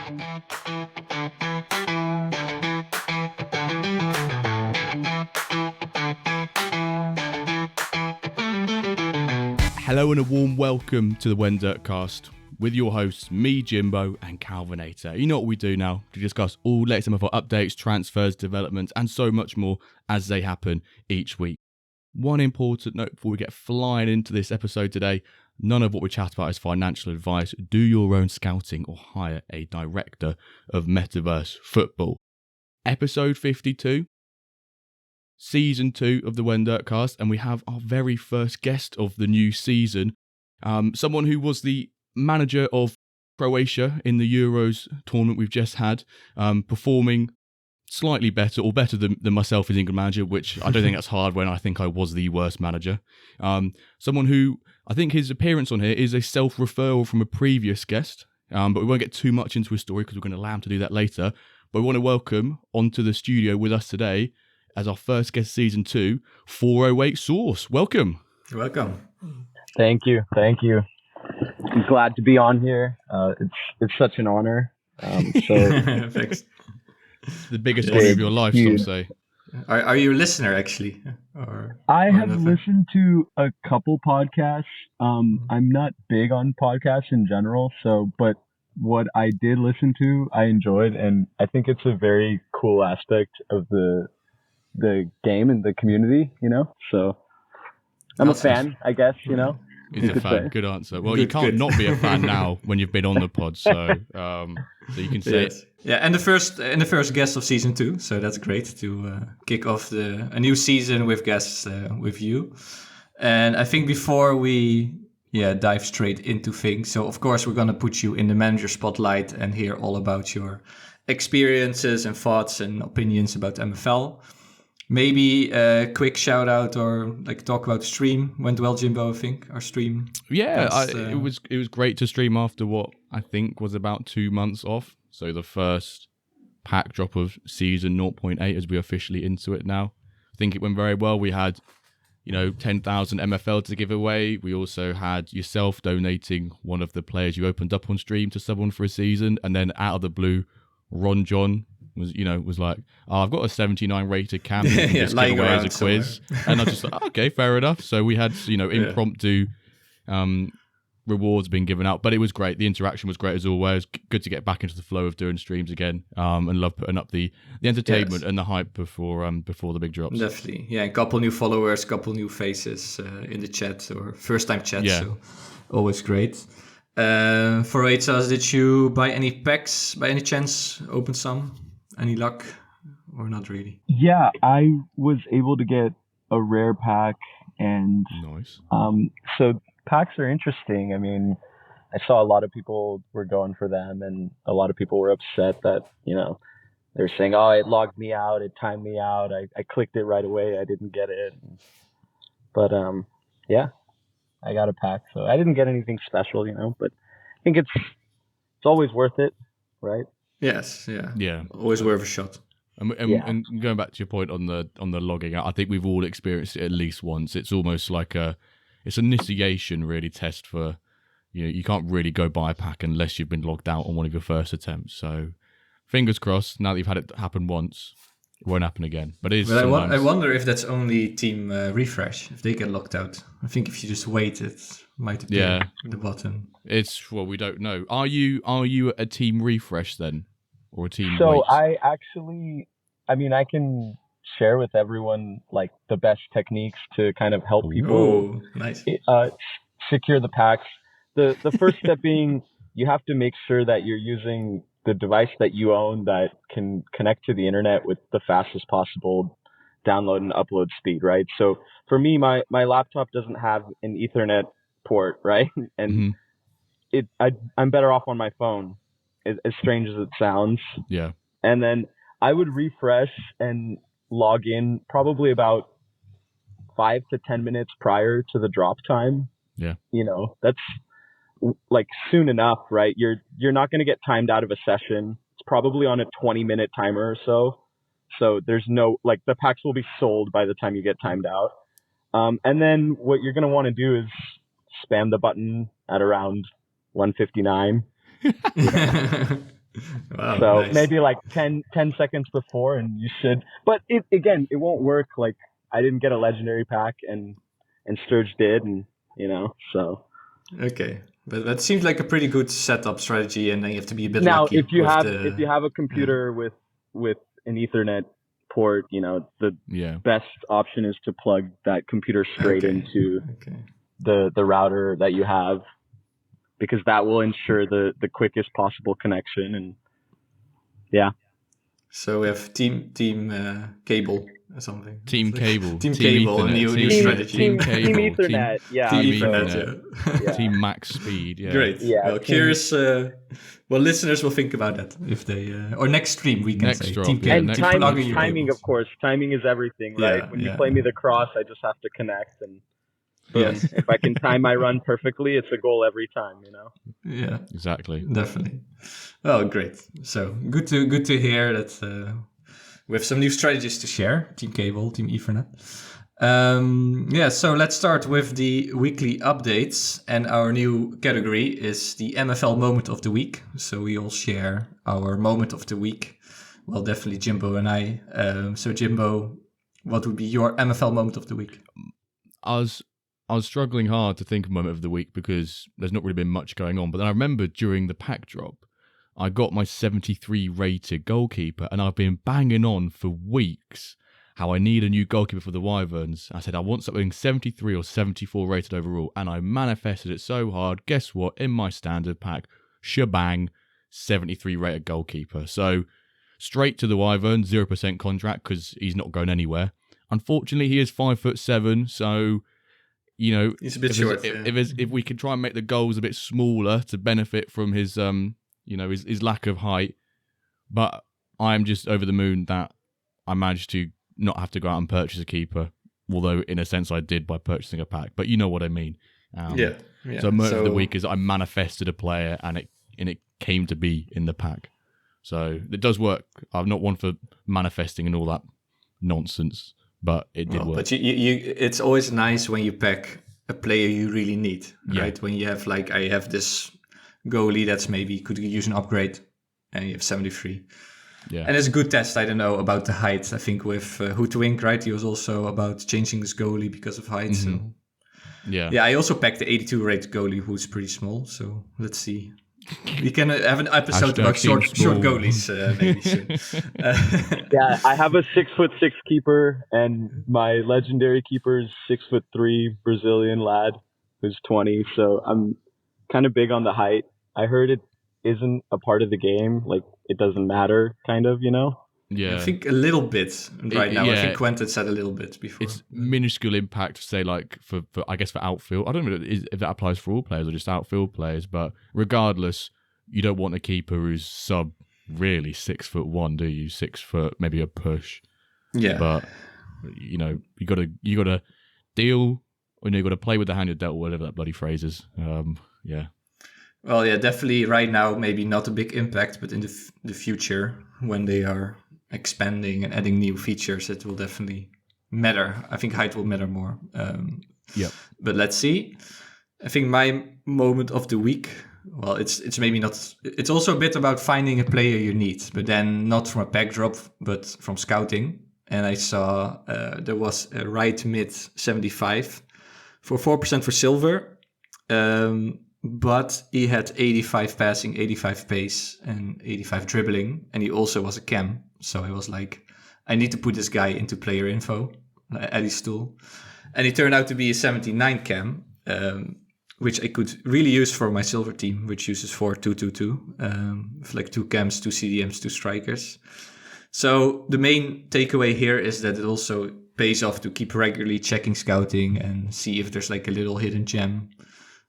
Hello and a warm welcome to the When Dirt Cast with your hosts, me, Jimbo and Calvinator. You know what we do now, to discuss all latest MFL updates, transfers, developments and so much more as they happen each week. One important note before we get flying into this episode today: none of what we chat about is financial advice. Do your own scouting or hire a director of Metaverse Football. Episode 52. Season 2 of the When Dirt Cast, and we have our very first guest of the new season, someone who was the manager of Croatia in the Euros tournament we've just had, performing slightly better or better than myself as England manager, which I don't think that's hard when I think I was the worst manager. Someone who, I think his appearance on here is a self-referral from a previous guest, but we won't get too much into his story because we're going to allow him to do that later. But we want to welcome onto the studio with us today, as our first guest season 2, 408Sauce. Welcome. Welcome. Thank you. I'm glad to be on here. It's such an honor. Thanks. The biggest honor of your life, some say. Are you a listener, actually? I have listened to a couple podcasts. I'm not big on podcasts in general, but what I did listen to, I enjoyed, and I think it's a very cool aspect of the game and the community, so I'm a fan, I guess, He's a fan. Say. Good answer. Well, you can't not be a fan now when you've been on the pod, so you can say it. Yeah, and the first guest of season 2, so that's great to kick off a new season with guests with you. And I think before we dive straight into things, so of course we're gonna put you in the manager spotlight and hear all about your experiences and thoughts and opinions about MFL. Maybe a quick shout out or talk about the stream. Went well, Jimbo, I think, our stream. Yeah, it was great to stream after what I think was about 2 months off. So the first pack drop of season 0.8 as we officially into it now. I think it went very well. We had, 10,000 MFL to give away. We also had yourself donating one of the players you opened up on stream to someone for a season, and then out of the blue, Ron John was like, I've got a 79 rated cam, just give away as a quiz. And I was just like, okay, fair enough. So we had, impromptu rewards being given out, but it was great. The interaction was great as always. Good to get back into the flow of doing streams again, and love putting up the entertainment and the hype before the big drops. Definitely. Yeah, a couple new followers, couple new faces in the chat, or first time chat, so always great. 408Sauce, did you buy any packs by any chance? Open some? Any luck? Or not really? Yeah, I was able to get a rare pack, and nice. So packs are interesting. I mean, I saw a lot of people were going for them, and a lot of people were upset that, they're saying, it logged me out, it timed me out, I clicked it right away, I didn't get it. But I got a pack, so I didn't get anything special, but I think it's always worth it, right? Yes, yeah. Always worth a shot. And going back to your point on the logging out, I think we've all experienced it at least once. It's almost like it's an initiation really test for, you can't really go buy a pack unless you've been logged out on one of your first attempts. So fingers crossed, now that you've had it happen once, it won't happen again. But it is. But I wonder if that's only team refresh, if they get locked out. I think if you just wait, it might appear at the bottom. We don't know. Are you a team refresh then? Or a team So wait? I can share with everyone the best techniques to kind of help people nice. Secure the packs. The first step being, you have to make sure that you're using the device that you own that can connect to the internet with the fastest possible download and upload speed, right? So for me, my laptop doesn't have an Ethernet port, right? And I'm better off on my phone, as strange as it sounds. Yeah. And then I would refresh and log in probably about 5 to 10 minutes prior to the drop time. Yeah. That's soon enough, right? You're not going to get timed out of a session. It's probably on a 20-minute timer or so. So there's no, the packs will be sold by the time you get timed out. And then what you're going to want to do is spam the button at around 1:59. Wow, So nice. maybe like 10 seconds before, and you should. But it won't work. Like I didn't get a legendary pack, and Sturge did, and so. Okay, but that seems like a pretty good setup strategy, and then you have to be a bit Now, lucky with if you have a computer with an Ethernet port, the best option is to plug that computer straight into the router that you have, because that will ensure the quickest possible connection. And yeah. So we have team cable or something. Team cable. Team cable, Ethernet, a new strategy. Team cable. Team Ethernet. Team Ethernet. Yeah. Team max speed. Yeah. Great. Yeah, well, curious. Well, listeners will think about that if they or next stream we can say. Drop, team yeah, and timing, cables. of course. Timing is everything, right? When you play me the cross, I just have to connect, and if I can time my run perfectly, it's a goal every time. Yeah. Exactly. Definitely. Oh, great. So good to hear that we have some new strategies to share. Team Cable, Team Ethernet. So let's start with the weekly updates. And our new category is the MFL Moment of the Week. So we all share our Moment of the Week. Well, definitely Jimbo and I. So Jimbo, what would be your MFL Moment of the Week? I was struggling hard to think of Moment of the Week because there's not really been much going on. But then I remember during the pack drop, I got my 73 rated goalkeeper, and I've been banging on for weeks how I need a new goalkeeper for the Wyverns. I said I want something 73 or 74 rated overall, and I manifested it so hard. Guess what? In my standard pack, shebang, 73 rated goalkeeper. So straight to the Wyverns, 0% contract because he's not going anywhere. Unfortunately, he is 5'7", so he's a bit short. If we can try and make the goals a bit smaller to benefit from his his lack of height, but I'm just over the moon that I managed to not have to go out and purchase a keeper, although in a sense I did by purchasing a pack, but you know what I mean. So moment of the week is I manifested a player and it came to be in the pack. So it does work. I'm not one for manifesting and all that nonsense, but it did work. But it's always nice when you pack a player you really need, right? When you have I have this goalie that's maybe could use an upgrade, and you have 73. Yeah. And it's a good test. I don't know about the height. I think with Hootwink, right? He was also about changing his goalie because of height. Mm-hmm. So yeah, I also packed the 82 rated goalie who's pretty small. So let's see. We can have an episode about short goalies maybe soon. Yeah, I have a 6'6" keeper, and my legendary keeper is 6'3" Brazilian lad who's 20. So I'm kind of big on the height. I heard it isn't a part of the game. Like it doesn't matter, kind of, Yeah, I think a little bit right now. I think Quentin said a little bit before. It's minuscule impact, say for I guess for outfield. I don't know if that applies for all players or just outfield players, but regardless, you don't want a keeper who's sub really 6'1", do you? 6 foot, maybe a push. Yeah, but you gotta deal. You got to play with the hand you're dealt, whatever that bloody phrase is. Yeah. Well, yeah, definitely right now, maybe not a big impact, but in the future, when they are expanding and adding new features, it will definitely matter. I think height will matter more. But let's see. I think my moment of the week, well, it's maybe not. It's also a bit about finding a player you need, but then not from a pack drop, but from scouting. And I saw there was a right mid 75 for 4% for silver. But he had 85 passing, 85 pace, and 85 dribbling. And he also was a cam. So I was like, I need to put this guy into player info, Eddie Stool. And he turned out to be a 79 cam, which I could really use for my silver team, which uses 4-2-2-2, with like 2 cams, 2 CDMs, 2 strikers. So the main takeaway here is that it also pays off to keep regularly checking scouting and see if there's like a little hidden gem.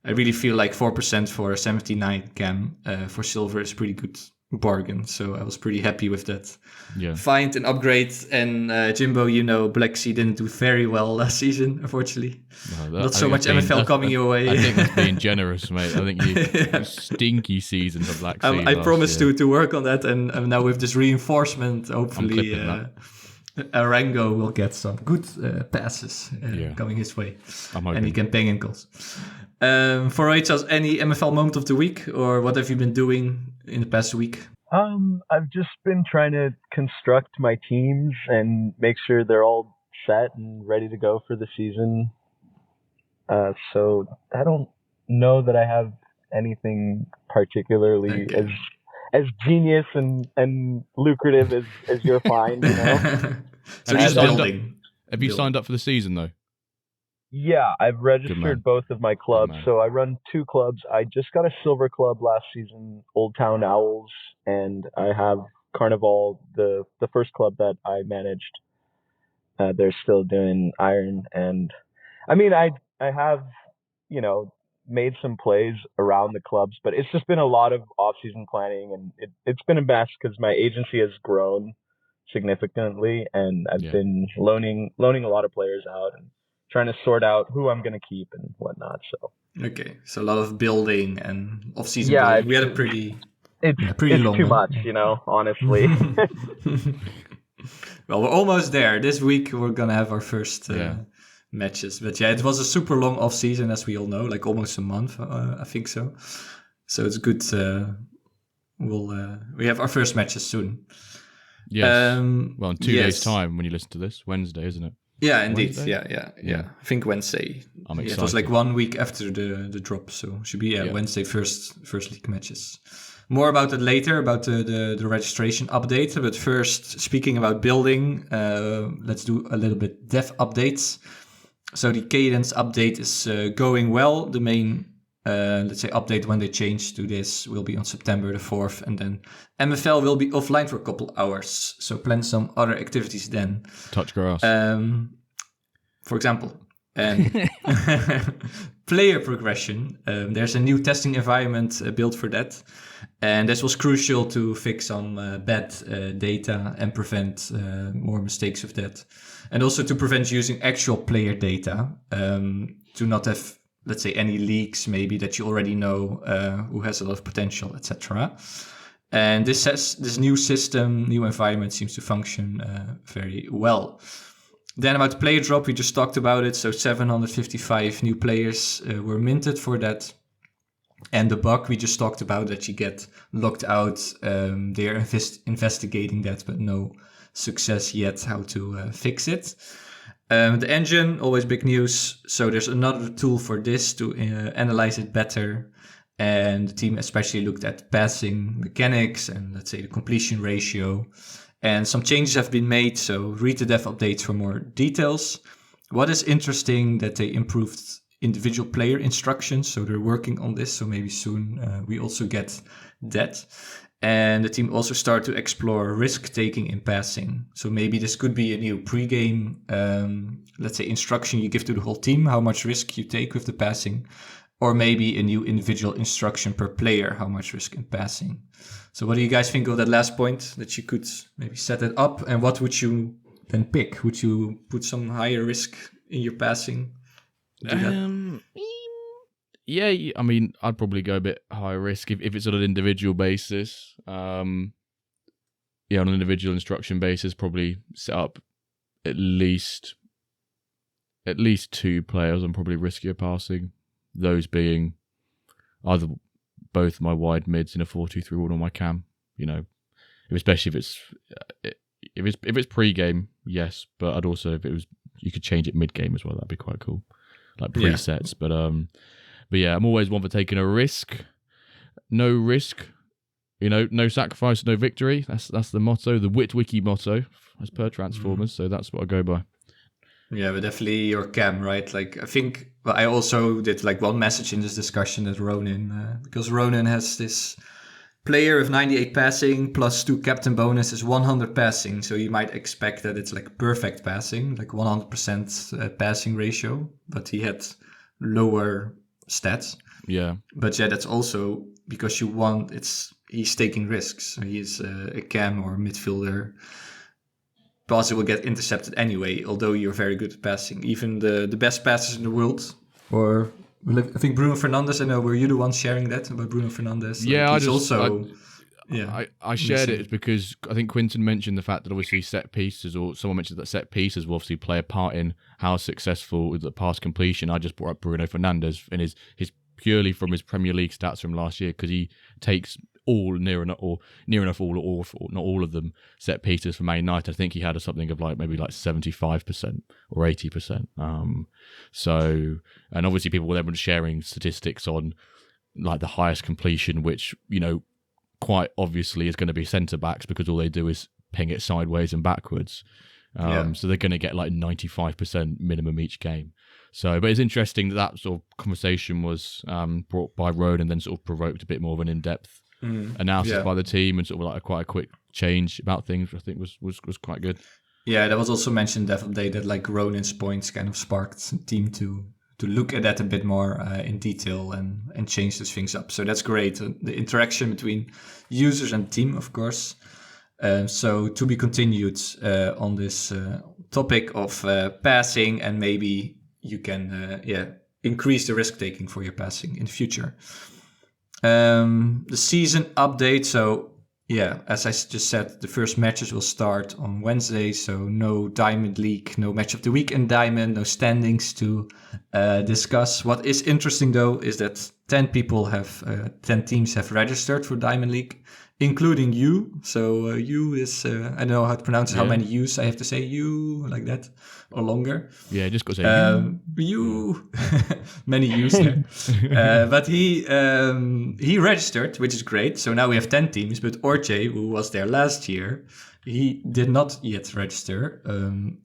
I really feel like 4% for a 79 cam for silver is a pretty good bargain. So I was pretty happy with that. Yeah. Find and upgrade. And Jimbo, Black Sea didn't do very well last season, unfortunately. Not so much MFL coming your way. I think that's being generous, mate. I think you stinky season for Black Sea. I promised to work on that. And now with this reinforcement, hopefully Arango will get some good passes coming his way. And he can bang in goals. 408Sauce, any MFL moment of the week, or what have you been doing in the past week? I've just been trying to construct my teams and make sure they're all set and ready to go for the season. So I don't know that I have anything particularly Okay. as genius and lucrative as your find, you know. So Have you just signed up? building. Have you signed up for the season though? Yeah, I've man. registered both of my clubs. man. So I run two clubs. I just got a silver club last season, Old Town Owls, and I have Carnival, the first club that I managed. They're still doing iron, and I mean, I have, you know, made some plays around the clubs, but it's just been a lot of off-season planning, and it's been a mess because my agency has grown significantly, and I've Yeah. been loaning a lot of players out and trying to sort out who I'm going to keep and whatnot. So Okay, so a lot of building and off-season yeah, building. We had a pretty it's long too one. much, you know, honestly. Well, we're almost there. This week we're gonna have our first matches. But yeah, it was a super long off season, as we all know, like almost a month, I think so. So it's good. We have our first matches soon. Yes. Well, in 2 yes. days' time when you listen to this, Wednesday, isn't it? Yeah, indeed. Wednesday? Yeah. I think Wednesday. I'm excited. It was like 1 week after the drop, so it should be Wednesday first league matches. More about it later, about the registration update. But first, speaking about building, let's do a little bit dev updates. So the cadence update is going well. The main, let's say, update when they change to this will be on September the 4th. And then MFL will be offline for a couple hours. So plan some other activities then. Touch grass. For example. And player progression. There's a new testing environment built for that. And this was crucial to fix some bad data and prevent more mistakes with that. And also to prevent using actual player data, to not have, let's say, any leaks maybe that you already know who has a lot of potential, etc. And this new system, new environment seems to function very well. Then about the player drop, we just talked about it. So 755 new players were minted for that. And the bug we just talked about, that you get locked out. They're investigating that, but no success yet how to fix it. The engine, always big news. So there's another tool for this to analyze it better. And the team especially looked at passing mechanics and, let's say, the completion ratio. And some changes have been made, so read the dev updates for more details. What is interesting, that they improved individual player instructions, so they're working on this, so maybe soon we also get that. And the team also start to explore risk-taking in passing. So maybe this could be a new pre-game, let's say, instruction you give to the whole team, how much risk you take with the passing. Or maybe a new individual instruction per player, how much risk in passing. So what do you guys think of that last point, that you could maybe set it up? And what would you then pick? Would you put some higher risk in your passing? Yeah, I mean, I'd probably go a bit higher risk if it's on an individual basis. On an individual instruction basis, probably set up at least 2 players and probably riskier passing. Those being either both my wide mids in a 4-2-3-1 or my cam. You know, especially if it's pre-game, yes. But I'd also, if it was, you could change it mid-game as well. That'd be quite cool, like presets. Yeah. But yeah, I'm always one for taking a risk. No risk, no sacrifice, no victory. That's the motto, the Witwiki motto, as per Transformers. So that's what I go by. Yeah, but definitely your cam, right? Like, I think I also did like one message in this discussion that Ronin, because Ronin has this player of 98 passing plus 2 captain bonus is 100 passing. So you might expect that it's like perfect passing, like 100% passing ratio, but he had lower stats. Yeah. But yeah, that's also because he's taking risks. So he's a cam or midfielder. Passer will get intercepted anyway, although you're very good at passing. Even the best passers in the world, or I think Bruno Fernandes, I know, were you the one sharing that about Bruno Fernandes? Yeah, I shared it because I think Quinton mentioned the fact that obviously set pieces, or someone mentioned that set pieces will obviously play a part in how successful the pass completion. I just brought up Bruno Fernandes and his purely from his Premier League stats from last year, because he takes all near enough all, or not all of them set pieces for Man United. I think he had something of like maybe like 75% or 80%. So, and obviously people were then sharing statistics on like the highest completion, which, you know, quite obviously is going to be centre backs because all they do is ping it sideways and backwards. So they're going to get like 95% minimum each game. So, but it's interesting that sort of conversation was brought by Rowan and then sort of provoked a bit more of an in-depth analysis by the team and sort of like quite a quick change about things, which I think was quite good. Yeah, that was also mentioned that update that like Ronan's points kind of sparked the team to look at that a bit more in detail and change those things up. So that's great. The interaction between users and team, of course. So to be continued on this topic of passing, and maybe you can increase the risk taking for your passing in the future. The season update. So yeah, as I just said, the first matches will start on Wednesday. So no Diamond League, no match of the week in Diamond, no standings to discuss. What is interesting though is that 10 teams have registered for Diamond League, including you. So you is, I don't know how to pronounce it, how many U's I have to say, you, like that, or longer. Yeah, just got to say you. Many U's there. But he registered, which is great. So now we have 10 teams, but Orche, who was there last year, he did not yet register.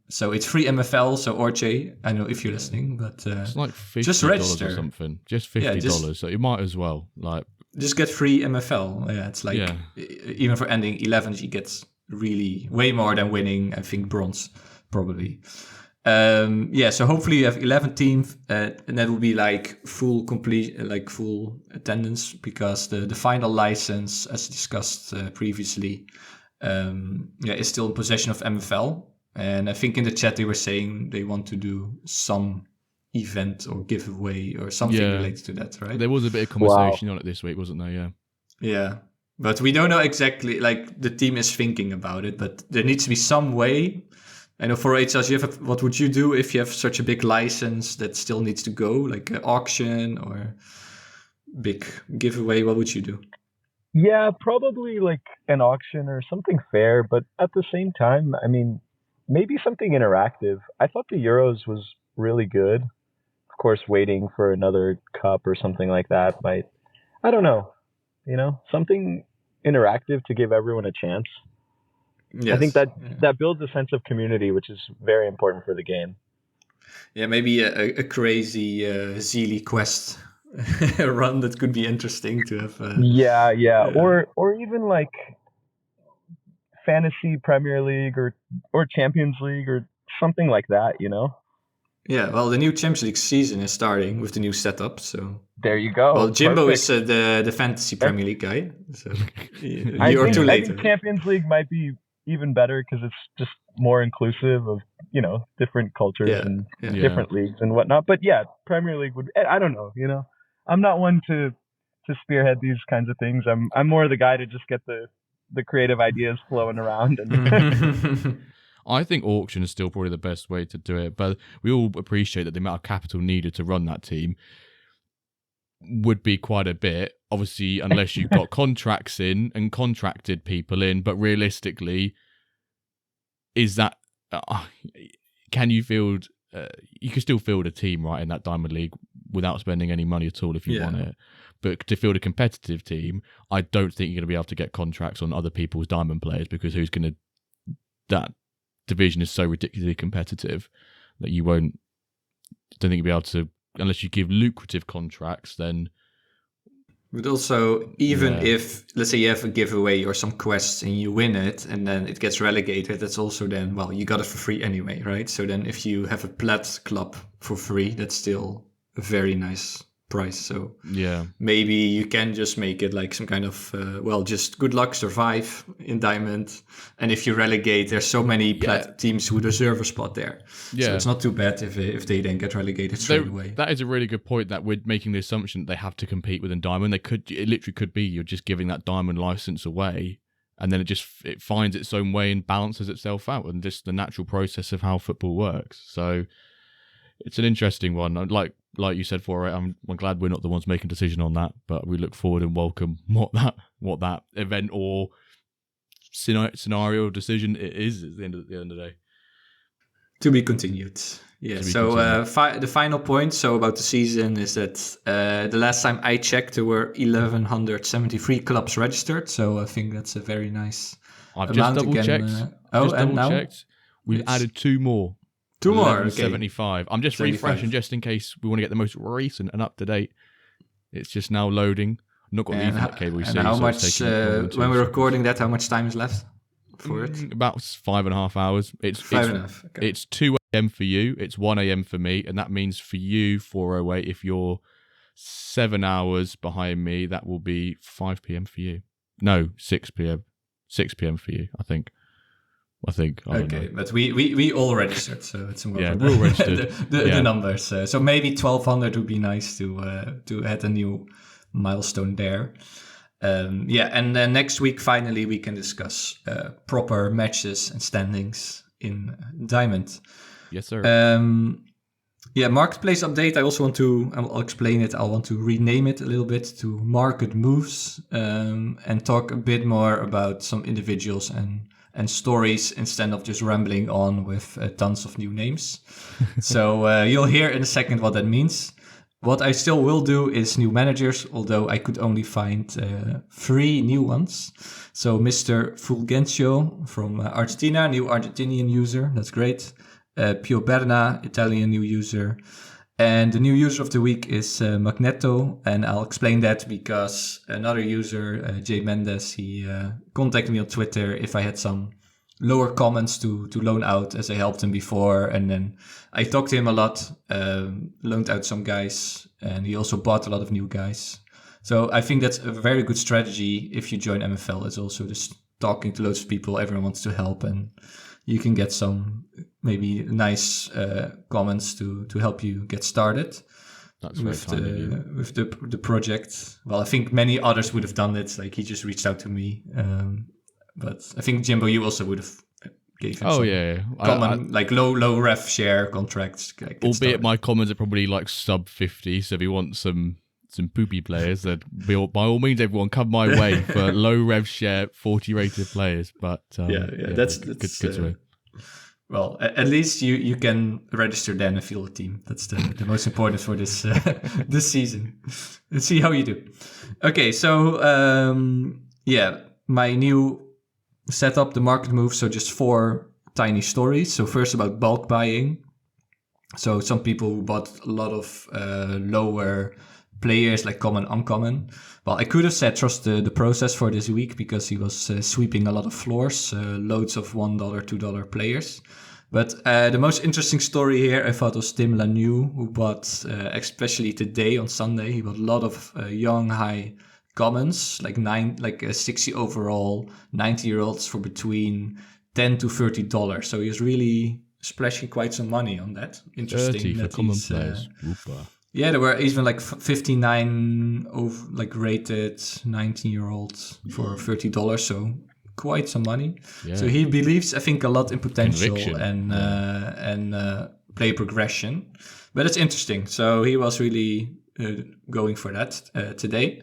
So it's free MFL. So Orche, I know if you're listening, but it's like $50 just register. or something. Just $50. So you might as well just get free MFL. Yeah, it's like even for ending 11th, he gets really way more than winning, I think, bronze, probably. So hopefully you have 11 teams, and that will be like full attendance, because the final license, as discussed previously, is still in possession of MFL. And I think in the chat they were saying they want to do some event or giveaway or something related to that, right? There was a bit of conversation on it this week, wasn't there? Yeah, but we don't know exactly, like the team is thinking about it, but there needs to be some way. I know 408Sauce, what would you do if you have such a big license that still needs to go, like an auction or big giveaway? What would you do? Yeah, probably like an auction or something fair, but at the same time, I mean, maybe something interactive. I thought the Euros was really good. Of course, waiting for another cup or something like that might, I don't know, something interactive to give everyone a chance. Yes. I think that builds a sense of community, which is very important for the game. Yeah, maybe a crazy Zeely quest run that could be interesting to have. Or even like Fantasy Premier League or Champions League or something like that, Yeah, well, the new Champions League season is starting with the new setup, so there you go. Well, Jimbo is the Fantasy Premier League guy, so you're too late. I think Champions League might be even better because it's just more inclusive of different cultures and different leagues and whatnot. But yeah, Premier League would. I don't know. I'm not one to spearhead these kinds of things. I'm more the guy to just get the creative ideas flowing around. And I think auction is still probably the best way to do it, but we all appreciate that the amount of capital needed to run that team would be quite a bit, obviously, unless you've got contracts in and contracted people in. But realistically, is that can you field? You can still field a team, right, in that Diamond League without spending any money at all if you want it. But to field a competitive team, I don't think you're going to be able to get contracts on other people's Diamond players, because who's going to? That division is so ridiculously competitive that you won't. Don't think you'll be able to. Unless you give lucrative contracts, then. But also, even if, let's say you have a giveaway or some quests and you win it and then it gets relegated, that's also then, well, you got it for free anyway, right? So then if you have a Plat Club for free, that's still a very nice price. So maybe you can just make it like some kind of, just good luck, survive in Diamond. And if you relegate, there's so many Plat teams who deserve a spot there. Yeah. So it's not too bad if they then get relegated straight away. That is a really good point, that we're making the assumption that they have to compete within Diamond. It literally could be you're just giving that Diamond license away, and then it finds its own way and balances itself out, and just the natural process of how football works. So it's an interesting one. Like like you said, for it, I'm glad we're not the ones making a decision on that, but we look forward and welcome what that event or scenario decision it is at the end of the day. To be continued. Yeah. The final point. So about the season is that the last time I checked, there were 1,173 clubs registered. So I think that's a very nice. I've just double checked. We've added 2 more. 2 more. 75. I'm just 75. Refreshing just in case we want to get the most recent and up to date. It's just now loading. I'm not got the Ethernet cable. And how much? When we're recording that, how much time is left for it? About 5.5 hours. It's 5.5. Okay. It's 2 a.m. for you. It's 1 a.m. for me, and that means for you 408. If you're 7 hours behind me, that will be 5 p.m. for you. No, 6 p.m. 6 p.m. for you. I think. I don't know. But we all registered, so it's more we're all registered. the numbers. So maybe 1,200 would be nice to add a new milestone there. And then next week finally we can discuss proper matches and standings in Diamond. Yes, sir. Marketplace update. I'll explain it. I want to rename it a little bit to Market Moves and talk a bit more about some individuals and stories instead of just rambling on with tons of new names. So you'll hear in a second what that means. What I still will do is new managers, although I could only find 3 new ones. So Mr. Fulgencio from Argentina, new Argentinian user. That's great. Pio Berna, Italian new user. And the new user of the week is Magneto. And I'll explain that because another user, Jay Mendes, he contacted me on Twitter if I had some lower comments to loan out as I helped him before. And then I talked to him a lot, loaned out some guys, and he also bought a lot of new guys. So I think that's a very good strategy if you join MFL. It's also just talking to loads of people. Everyone wants to help, and you can get some maybe nice comments to help you get started. That's with the project. Well, I think many others would have done it. Like he just reached out to me, but I think Jimbo, you also would have gave him common like low ref share contracts. Albeit my comments are probably like sub 50. So if you want some poopy players, that by all means, everyone come my way for low rev share 40 rated players. But that's good to know. Well, at least you can register then a field team. That's the most important for this this season. Let's see how you do. Okay, so my new setup, the market move. So just 4 tiny stories. So first about bulk buying. So some people who bought a lot of lower players like common, uncommon. Well, I could have said trust the process for this week because he was sweeping a lot of floors, loads of $1, $2 players. But the most interesting story here I thought was Tim Lanu, who bought, especially today on Sunday, he bought a lot of young, high commons, like 60 overall, 90-year-olds for between $10 to $30. So he was really splashing quite some money on that. Interesting. 30 for common players. Yeah, there were even like 59 rated 19-year-olds for $30, so quite some money. Yeah. So he believes, I think, a lot in potential and play progression. But it's interesting. So he was really going for that today.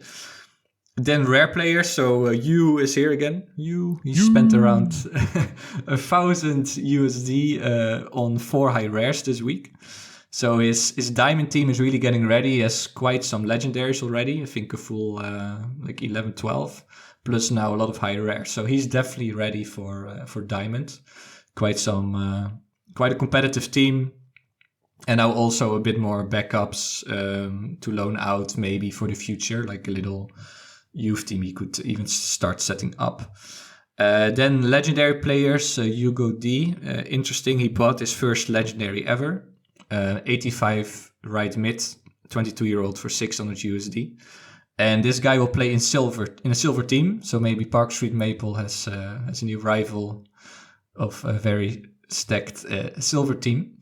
Then rare players. So Yu is here again. Yu spent around 1,000 USD on 4 high rares this week. So his diamond team is really getting ready. He has quite some legendaries already. I think a full 11, 12, plus now a lot of high rares. So he's definitely ready for diamond. Quite a competitive team, and now also a bit more backups to loan out maybe for the future, like a little youth team he could even start setting up. Then legendary players, Hugo D. Interesting. He bought his first legendary ever. 85 right mid, 22-year-old for 600 USD. And this guy will play in a silver team. So maybe Park Street Maple has a new rival of a very stacked silver team.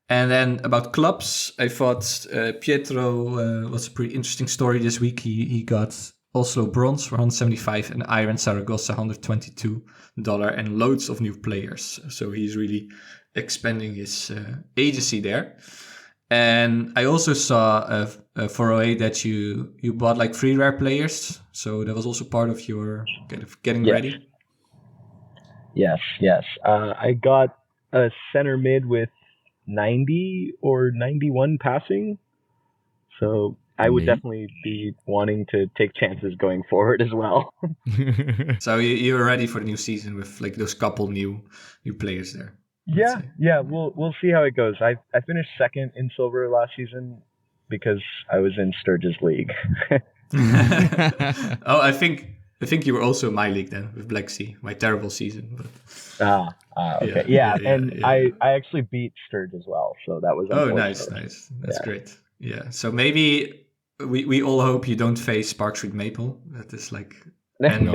And then about clubs, I thought Pietro was a pretty interesting story this week. He got Oslo Bronze for 175 and Iron Saragossa $122 and loads of new players. So he's really expanding his agency there. And I also saw a 408 that you bought like 3 rare players. So that was also part of your kind of getting Yes. ready. Yes. I got a center mid with 90 or 91 passing. So I would definitely be wanting to take chances going forward as well. So you were ready for the new season with like those couple new players there. Yeah. We'll see how it goes. I finished second in silver last season because I was in Sturge's league. Oh, I think you were also in my league then with Black Sea, my terrible season. But Okay. Yeah. I actually beat Sturge as well, so that was unfortunate. Nice. That's great. Yeah. So maybe we all hope you don't face Park Street Maple. That is like. And,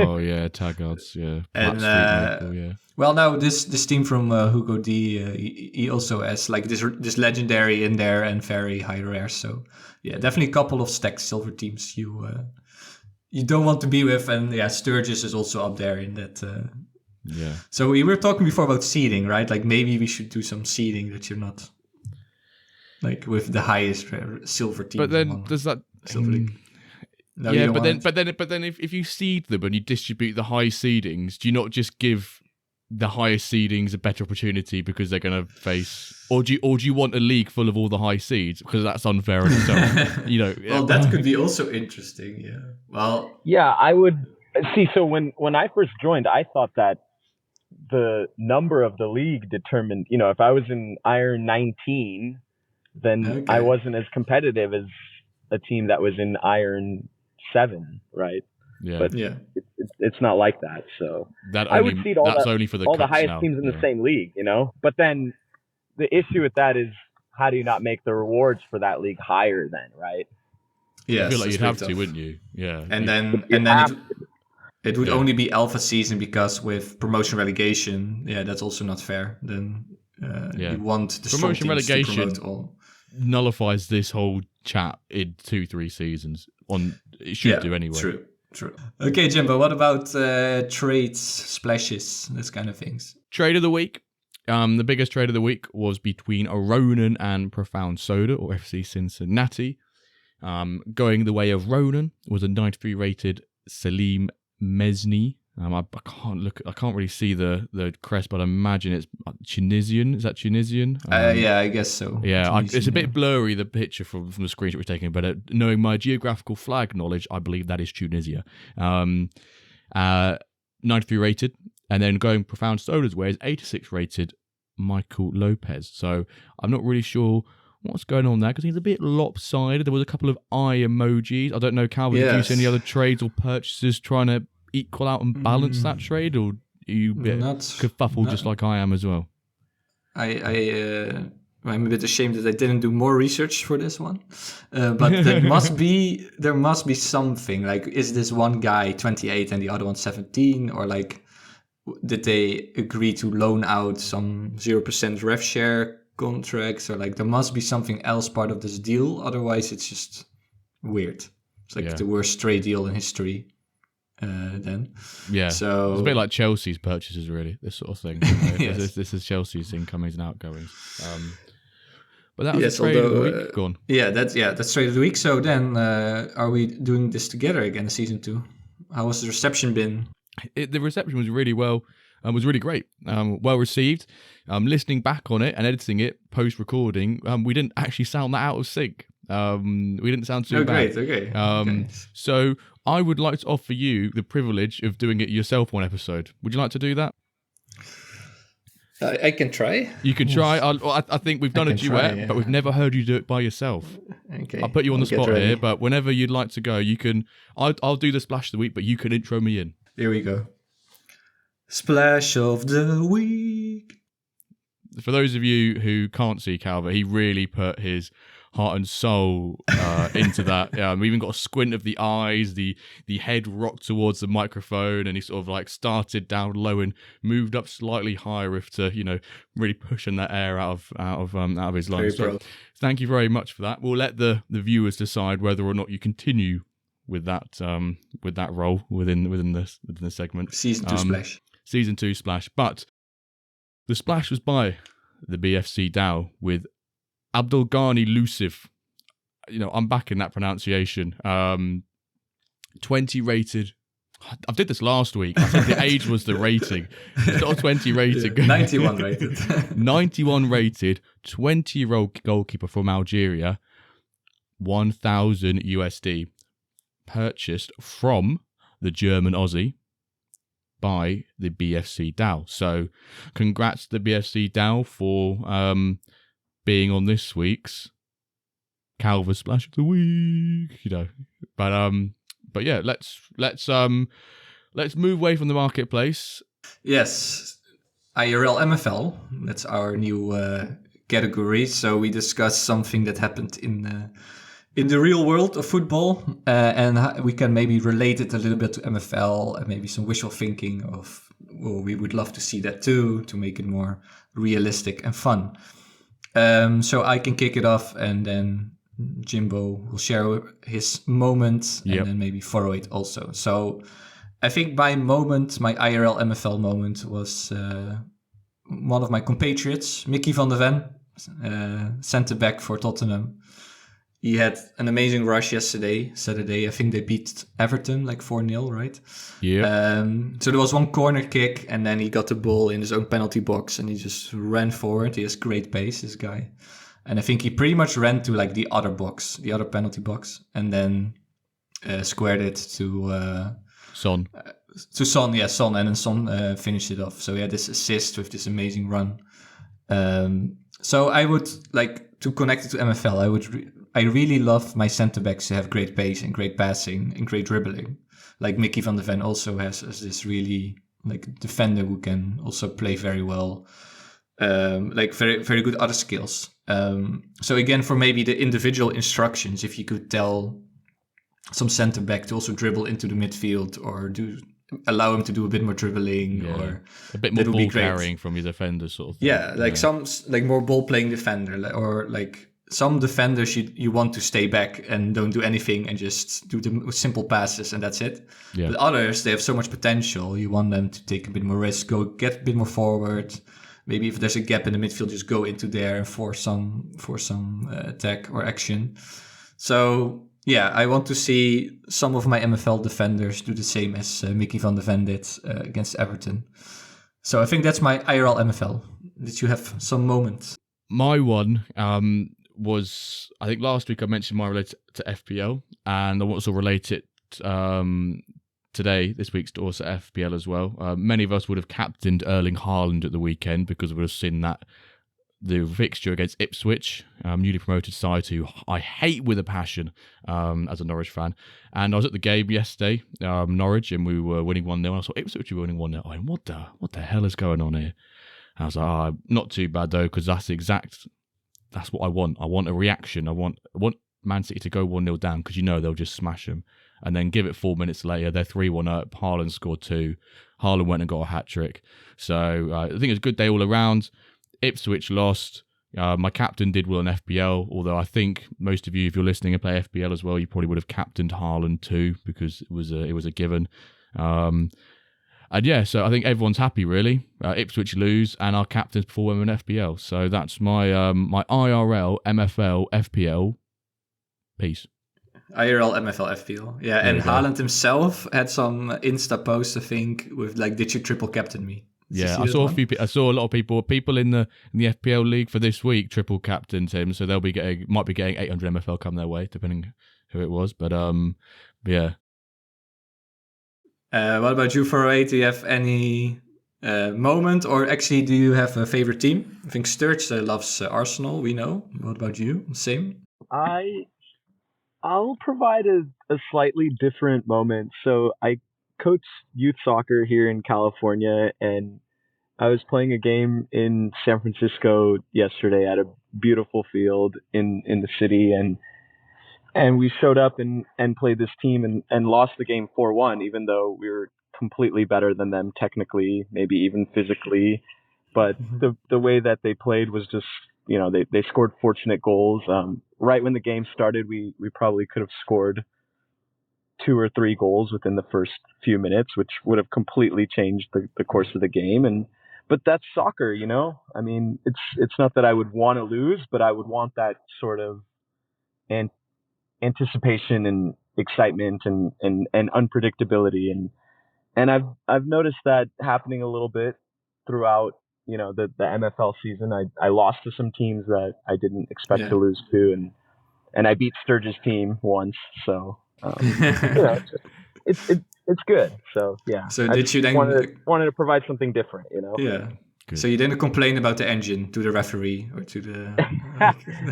tag odds, yeah. And Maple, yeah. Well, now this team from Hugo D, he also has like this legendary in there and very high rare. So yeah, definitely a couple of stacked silver teams you don't want to be with, and yeah, Sturgis is also up there in that. Yeah. So we were talking before about seeding, right? Like maybe we should do some seeding that you're not like with the highest silver team. But then does that silver league? No, yeah, but then if you seed them and you distribute the high seedings, do you not just give the highest seedings a better opportunity because they're going to face, or do you want a league full of all the high seeds, because that's unfair in itself? Well, that could be also interesting. Yeah. Well. Yeah, I would see. So when I first joined, I thought that the number of the league determined. If I was in Iron 19, then I wasn't as competitive as a team that was in Iron 7, right? Yeah. But it's not like that. So I would seed all the highest teams in the same league, But then the issue with that is, how do you not make the rewards for that league higher then, right? Yeah, I feel like you'd have to, wouldn't you? Yeah. And then it would only be alpha season, because with promotion relegation, that's also not fair. Then you want the promotion relegation to promote all. Nullifies this whole chat in 2-3 seasons. It should do anyway. True. Okay, Jimbo, what about trades, splashes, those kind of things? Trade of the week. The biggest trade of the week was between Ronan and Profound Soda, or FC Cincinnati. Going the way of Ronan was a 93 rated Salim Mesni. I can't really see the crest, but I imagine it's Tunisian. Is that Tunisian? Yeah, I guess so. Yeah, Tunisian, it's a bit blurry, the picture from the screenshot we're taking, but knowing my geographical flag knowledge, I believe that is Tunisia. 93 rated, and then going Profound Soda's way is 86 rated Michael Lopez. So I'm not really sure what's going on there, because he's a bit lopsided. There was a couple of eye emojis. I don't know, Calvin, did you see any other trades or purchases trying to equal out and balance that trade, or are you a bit kerfuffled just like I am as well? I'm a bit ashamed that I didn't do more research for this one, but there must be something. Like, is this one guy 28 and the other one 17, or like did they agree to loan out some 0% rev share contracts, or like there must be something else part of this deal? Otherwise, it's just weird. It's like the worst trade deal in history. Then so it's a bit like Chelsea's purchases, really, this sort of thing. This is Chelsea's incomings and outgoings. But that was the trade of the week. Go on. That's trade of the week. So then are we doing this together again in season 2? How was the reception been? The reception was really well, was really great, well received. Listening back on it and editing it post recording, we didn't actually sound that out of sync. We didn't sound too bad. Great. Okay. So I would like to offer you the privilege of doing it yourself one episode. Would you like to do that? I can try. You can try. I think we've done a duet, but we've never heard you do it by yourself. Okay. I'll put you on the spot here, but whenever you'd like to go, you can. I'll do the splash of the week, but you can intro me in. Here we go. Splash of the week. For those of you who can't see Calvin, he really put his heart and soul into that. We even got a squint of the eyes, the head rocked towards the microphone, and he sort of like started down low and moved up slightly higher, if to really pushing that air out of his lungs. So thank you very much for that. We'll let the viewers decide whether or not you continue with that role within the segment. Season 2 splash. Season 2 splash, but the splash was by the BFC DAO with Abdulghani Lusif. I'm back in that pronunciation. 20 rated. I did this last week. I said the age was the rating. It's not a 20 rated. Yeah, 91 rated. 91 rated, 20-year-old goalkeeper from Algeria, 1,000 USD. Purchased from the German Aussie by the BFC Dow. So congrats to the BFC Dow for being on this week's Calva Splash of the Week. But yeah, let's move away from the marketplace. Yes, IRL MFL. That's our new category. So we discuss something that happened in the real world of football, and we can maybe relate it a little bit to MFL, and maybe some wishful thinking of, well, we would love to see that too, to make it more realistic and fun. So I can kick it off, and then Jimbo will share his moment, and then maybe 408 also. So I think my IRL MFL moment was one of my compatriots, Mickey van der Ven, centre-back for Tottenham. He had an amazing rush Saturday. I think they beat Everton like 4-0, right? Yeah. So there was one corner kick, and then he got the ball in his own penalty box, and he just ran forward. He has great pace, this guy. And I think he pretty much ran to like the other penalty box, and then squared it to Son. Son, and then Son finished it off. So he had this assist with this amazing run. So I would like to connect it to MFL. I really love my centre backs to have great pace and great passing and great dribbling. Like Mickey van der Ven also has this really like defender who can also play very well. Like very, very good other skills. So again, for maybe the individual instructions, if you could tell some centre back to also dribble into the midfield, or allow him to do a bit more dribbling, or a bit more ball carrying from your defender, sort of thing. Yeah, like some like more ball playing defender, or like some defenders you want to stay back and don't do anything and just do the simple passes and that's it. Yeah. But others, they have so much potential. You want them to take a bit more risk, get a bit more forward. Maybe if there's a gap in the midfield, just go into there for some attack or action. So yeah, I want to see some of my MFL defenders do the same as Mickey van der Ven did against Everton. So I think that's my IRL MFL. Did you have some moments? My one was, I think last week I mentioned mine related to FPL, and I want to relate it today, this week's to also FPL as well. Many of us would have captained Erling Haaland at the weekend because we would have seen that the fixture against Ipswich, newly promoted side who I hate with a passion as a Norwich fan. And I was at the game yesterday, Norwich, and we were winning 1-0. And I saw Ipswich were winning 1-0. I went, what the hell is going on here? And I was like, not too bad though, because that's what I want. I want a reaction. I want Man City to go 1-0 down, because they'll just smash them. And then give it 4 minutes later, they're 3-1 up. Haaland scored 2. Haaland went and got a hat-trick. So I think it's a good day all around. Ipswich lost. My captain did well in FPL, although I think most of you, if you're listening and play FPL as well, you probably would have captained Haaland too, because it was a given. And yeah, so I think everyone's happy really. Ipswich lose, and our captains perform in FPL. So that's my my IRL, MFL, FPL piece. IRL, MFL, FPL. Yeah, and Haaland himself had some Insta posts, I think, with like, "Did you triple captain me?" Yeah, I saw I saw a lot of people in the FPL league for this week triple captained him, so they'll might be getting 800 MFL come their way, depending who it was. But yeah. What about you, 408? Do you have any moment, or actually, do you have a favorite team? I think Sturge loves Arsenal. We know. What about you? Same. I'll provide a slightly different moment. So I coach youth soccer here in California, and I was playing a game in San Francisco yesterday at a beautiful field in the city, and we showed up and played this team and lost the game 4-1, even though we were completely better than them technically, maybe even physically. But the way that they played was just, they scored fortunate goals. Right when the game started, we probably could have scored 2 or 3 goals within the first few minutes, which would have completely changed the course of the game. but that's soccer, you know. I mean, it's not that I would want to lose, but I would want that sort of anticipation and excitement and unpredictability, and I've noticed that happening a little bit throughout, you know, the MFL season. I lost to some teams that I didn't expect to lose to, and I beat Sturge's team once, so you know, it's good. So yeah. So I did you then wanted to provide something different, you know? Yeah. Good. So you didn't complain about the engine to the referee or to the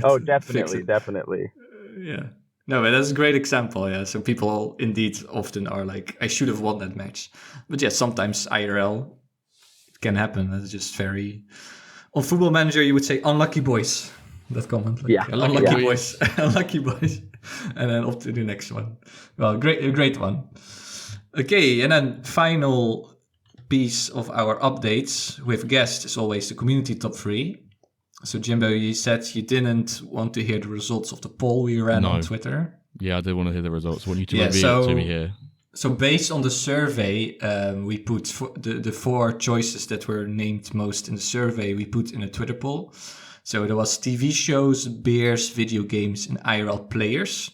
Oh, definitely. Yeah. No, but that's a great example. Yeah. So people indeed often are like, I should have won that match. But yeah, sometimes IRL, it can happen. That's just very, on Football Manager, you would say unlucky boys. That comment. Like, Yeah. Unlucky boys. Unlucky boys. And then off to the next one. Well, a great one. Okay. And then final piece of our updates with guests is always the community top 3. So Jimbo, you said you didn't want to hear the results of the poll we ran on Twitter. Yeah, I did want to hear the results. I want you to reveal it to me here. So based on the survey, we put the 4 choices that were named most in the survey, we put in a Twitter poll. So there was TV shows, beers, video games, and IRL players.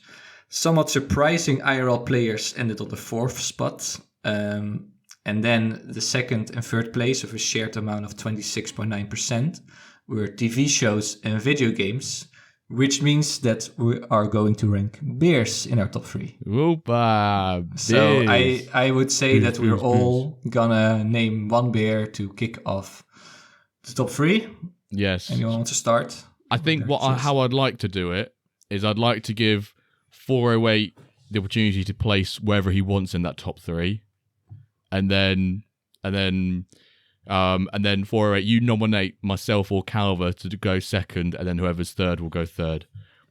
Somewhat surprising, IRL players ended on the 4th spot. And then the second and third place with a shared amount of 26.9% were TV shows and video games, which means that we are going to rank beers in our top 3. Opa, so beers. I would say that we're all gonna name one beer to kick off the top 3. Yes. Anyone want to start? I think how I'd like to do it is I'd like to give 408 the opportunity to place wherever he wants in that top 3. And then 408, you nominate myself or Calva to go second, and then whoever's third will go third.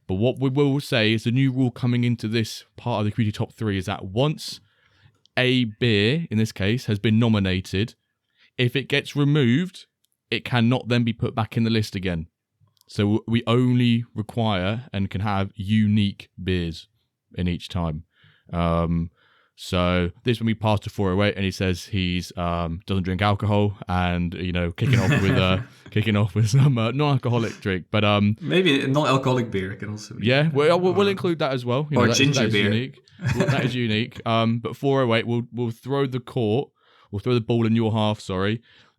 But what we will say is the new rule coming into this part of the community top 3 is that once a beer, in this case, has been nominated, if it gets removed, it cannot then be put back in the list again. So we only require and can have unique beers in each time. So this when we pass to 408 and he says he's doesn't drink alcohol and kicking off with some non-alcoholic drink, but maybe a non-alcoholic beer can also be. Yeah, we'll include that as well. Or ginger beer. Unique. That is unique. But 408 we'll throw the ball in your half,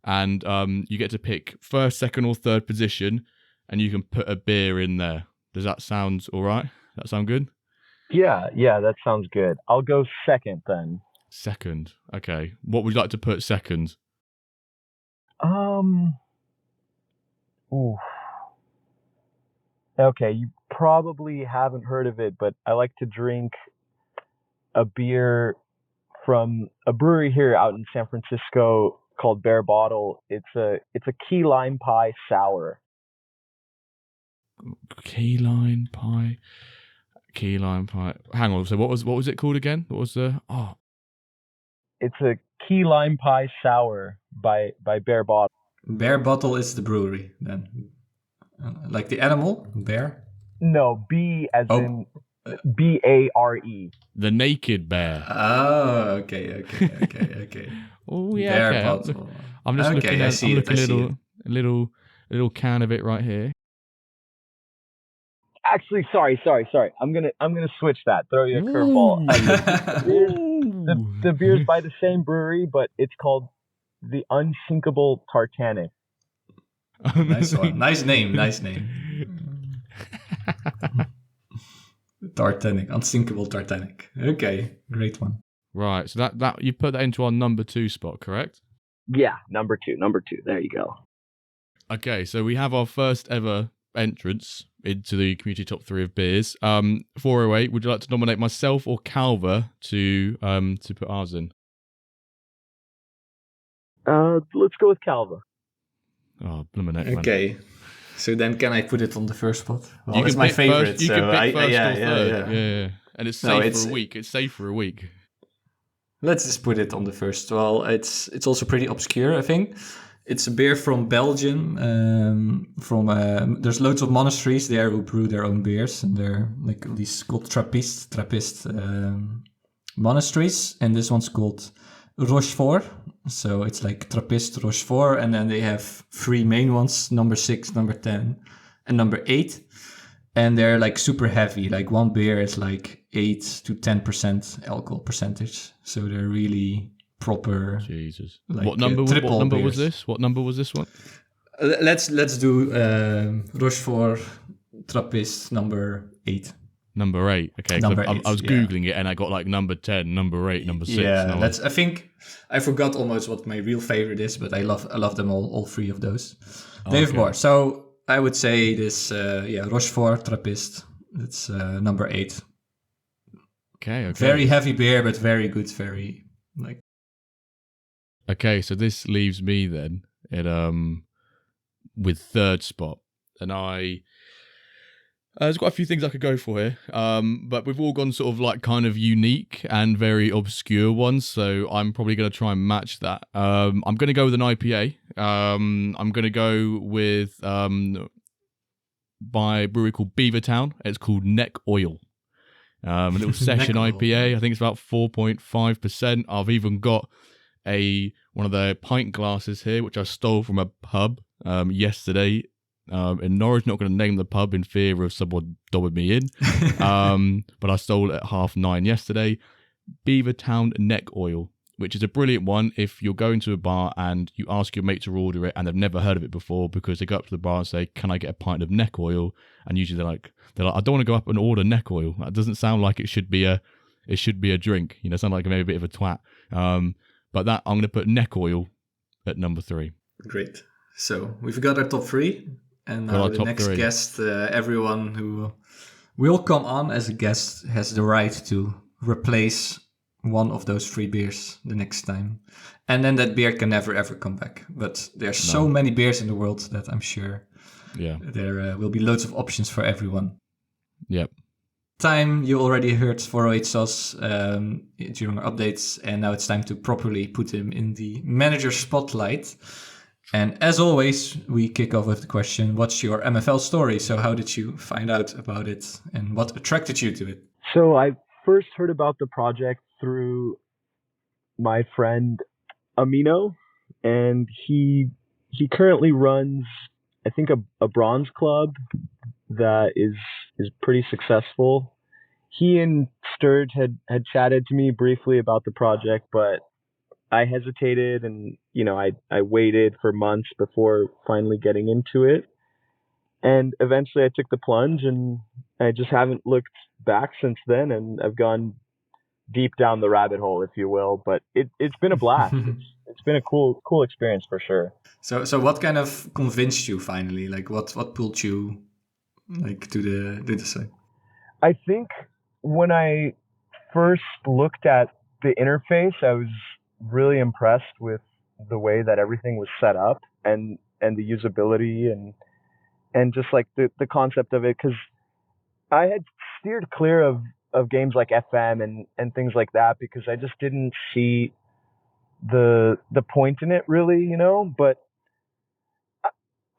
and you get to pick first, second, or third position, and you can put a beer in there. Does that sound all right? That sound good? Yeah, that sounds good. I'll go second then. Second, okay. What would you like to put second? Ooh. Okay, you probably haven't heard of it, but I like to drink a beer from a brewery here out in San Francisco called Bare Bottle. It's a key lime pie sour. Key lime pie. Hang on. So what was it called again? What was the? Oh, it's a key lime pie sour by Bare Bottle. Bare Bottle is the brewery then, like the animal bear. No, B as in BARE. The naked bear. Oh, okay. Oh yeah. Bare Bottle. I'm just looking at. I'm looking at a little can of it right here. Actually, sorry. I'm gonna switch that. Throw you a curveball. The beer's by the same brewery, but it's called the Unsinkable Tartanic. Nice one. Nice name. Tartanic, Unsinkable Tartanic. Okay, great one. Right, so that you put that into our number 2 spot, correct? Yeah, number two. There you go. Okay, so we have our first ever entrance into the community top 3 of beers. 408, would you like to nominate myself or Calva to put ours in? Let's go with Calva. Oh, blimey. Okay. So then can I put it on the first spot? Well, it's my favorite. You can pick first or third. Yeah. Yeah. And it's safe for a week. It's safe for a week. Let's just put it on the first. Well, it's also pretty obscure, I think. It's a beer from Belgium. There's loads of monasteries there who brew their own beers, and they're like these called Trappist monasteries. And this one's called Rochefort, So it's like Trappist, Rochefort, and then they have 3 main ones, number 6, number 10, and number 8. And they're like super heavy. Like one beer is like 8 to 10% alcohol percentage. So they're really proper. Jesus. Like, What number? triple What number beers. was this? What number was this one? Let's do Rochefort Trappist number 8. Number 8. Okay, Number I 8, was yeah. googling it and I got like number 10, number 8, number 6. Yeah, and I think I forgot almost what my real favorite is, but I love them all 3 of those. They have Okay. more. So I would say this Rochefort Trappist. It's number 8. Okay. Very heavy beer, but very good. Very like. Okay, so this leaves me then at with third spot, and there's quite a few things I could go for here, but we've all gone sort of like kind of unique and very obscure ones, so I'm probably going to try and match that. I'm going to go with an IPA. I'm going to go with by a brewery called Beavertown. It's called Neck Oil. A little session Neck Oil. IPA. I think it's about 4.5%. I've even got one of the pint glasses here, which I stole from a pub yesterday in Norwich. Not going to name the pub in fear of someone dobbing me in, but I stole it at 9:30 yesterday. Beavertown Neck Oil, which is a brilliant one if you're going to a bar and you ask your mate to order it and they've never heard of it before, because they go up to the bar and say, "Can I get a pint of neck oil?" And usually they're like, "I don't want to go up and order neck oil. That doesn't sound like it should be a drink. You know, sound like maybe a bit of a twat." But that I'm going to put neck oil at number 3. Great. So we've got our top 3, and Got now our the top next 3. guest, everyone who will come on as a guest has the right to replace one of those 3 beers the next time, and then that beer can never ever come back. But there's so many beers in the world that I'm sure there will be loads of options for everyone. Yep. Time you already heard 408 Sauce during our updates, and now it's time to properly put him in the manager spotlight. And as always, we kick off with the question, what's your MFL story? So how did you find out about it, and what attracted you to it? So I first heard about the project through my friend Amino, and he currently runs, I think, a bronze club that is pretty successful. He and Sturge had chatted to me briefly about the project, but I hesitated, and I waited for months before finally getting into it. And eventually I took the plunge, and I just haven't looked back since then, and I've gone deep down the rabbit hole, if you will. But it's been a blast. It's been a cool experience for sure. So what kind of convinced you finally? Like what pulled you like to the side? I think when I first looked at the interface, I was really impressed with the way that everything was set up, and the usability, and just like the concept of it, because I had steered clear of games like FM and things like that, because I just didn't see the point in it really, but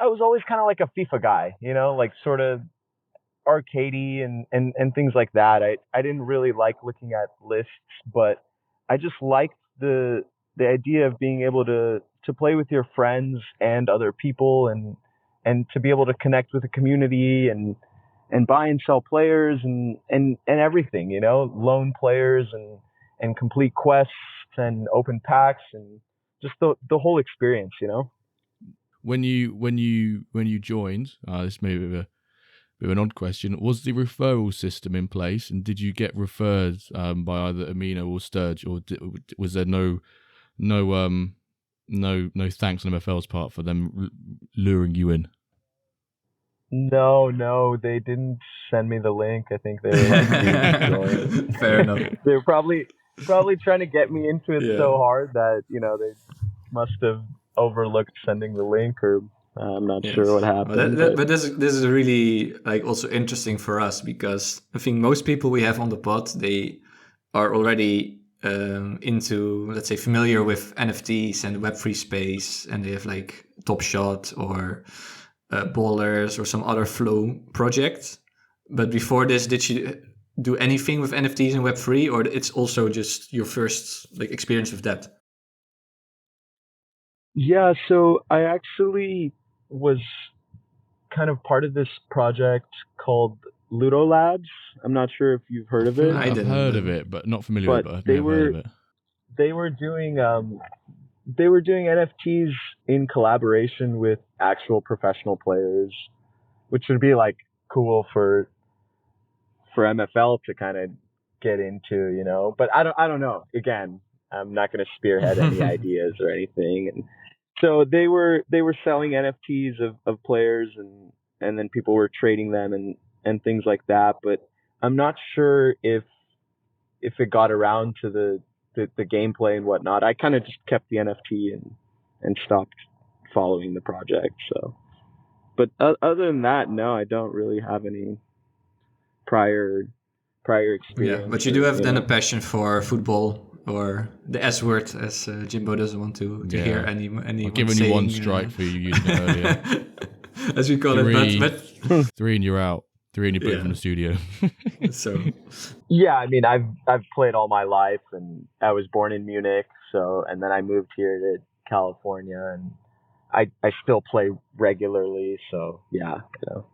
I was always kind of like a FIFA guy, like sort of arcadey and things like that. I didn't really like looking at lists, but I just liked the idea of being able to play with your friends and other people, and to be able to connect with the community, and buy and sell players, and everything, loan players, and complete quests and open packs, and just the whole experience, When you joined, this may be a bit of an odd question. Was the referral system in place, and did you get referred by either Amino or Sturge, or was there no thanks on MFL's part for them luring you in? No, they didn't send me the link. I think they were like, fair enough. They were probably trying to get me into it so hard that they must have overlooked sending the link, or I'm not sure what happened. But this is really like also interesting for us, because I think most people we have on the pod, they are already into, let's say, familiar with NFTs and Web3 space, and they have like Top Shot or Ballers or some other flow project. But before this, did you do anything with NFTs and Web3, or it's also just your first like experience with that? Yeah, so I actually was kind of part of this project called Ludo Labs. I'm not sure if you've heard of it, I I've didn't, heard but of it, but not familiar with it. but But I may have heard of it. they were doing NFTs in collaboration with actual professional players, which would be like cool for MFL to kind of get into, you know. But I don't know. Again, I'm not going to spearhead any ideas or anything. And so they were selling NFTs of players, and then people were trading them and things like that. But I'm not sure if it got around to the gameplay and whatnot. I kind of just kept the NFT and stopped following the project. So, but other than that, no, I don't really have any prior yeah. experience. But you do have then a passion for football, or the S word, as Jimbo doesn't want to hear Yeah. anyone I've given you one strike for you using it earlier. as we call Three. it. But Three and you're out. Three and you put it Yeah. from the studio. so Yeah, I mean, I've played all my life, and I was born in Munich, so and then I moved here to California, and I still play regularly. So yeah, you know.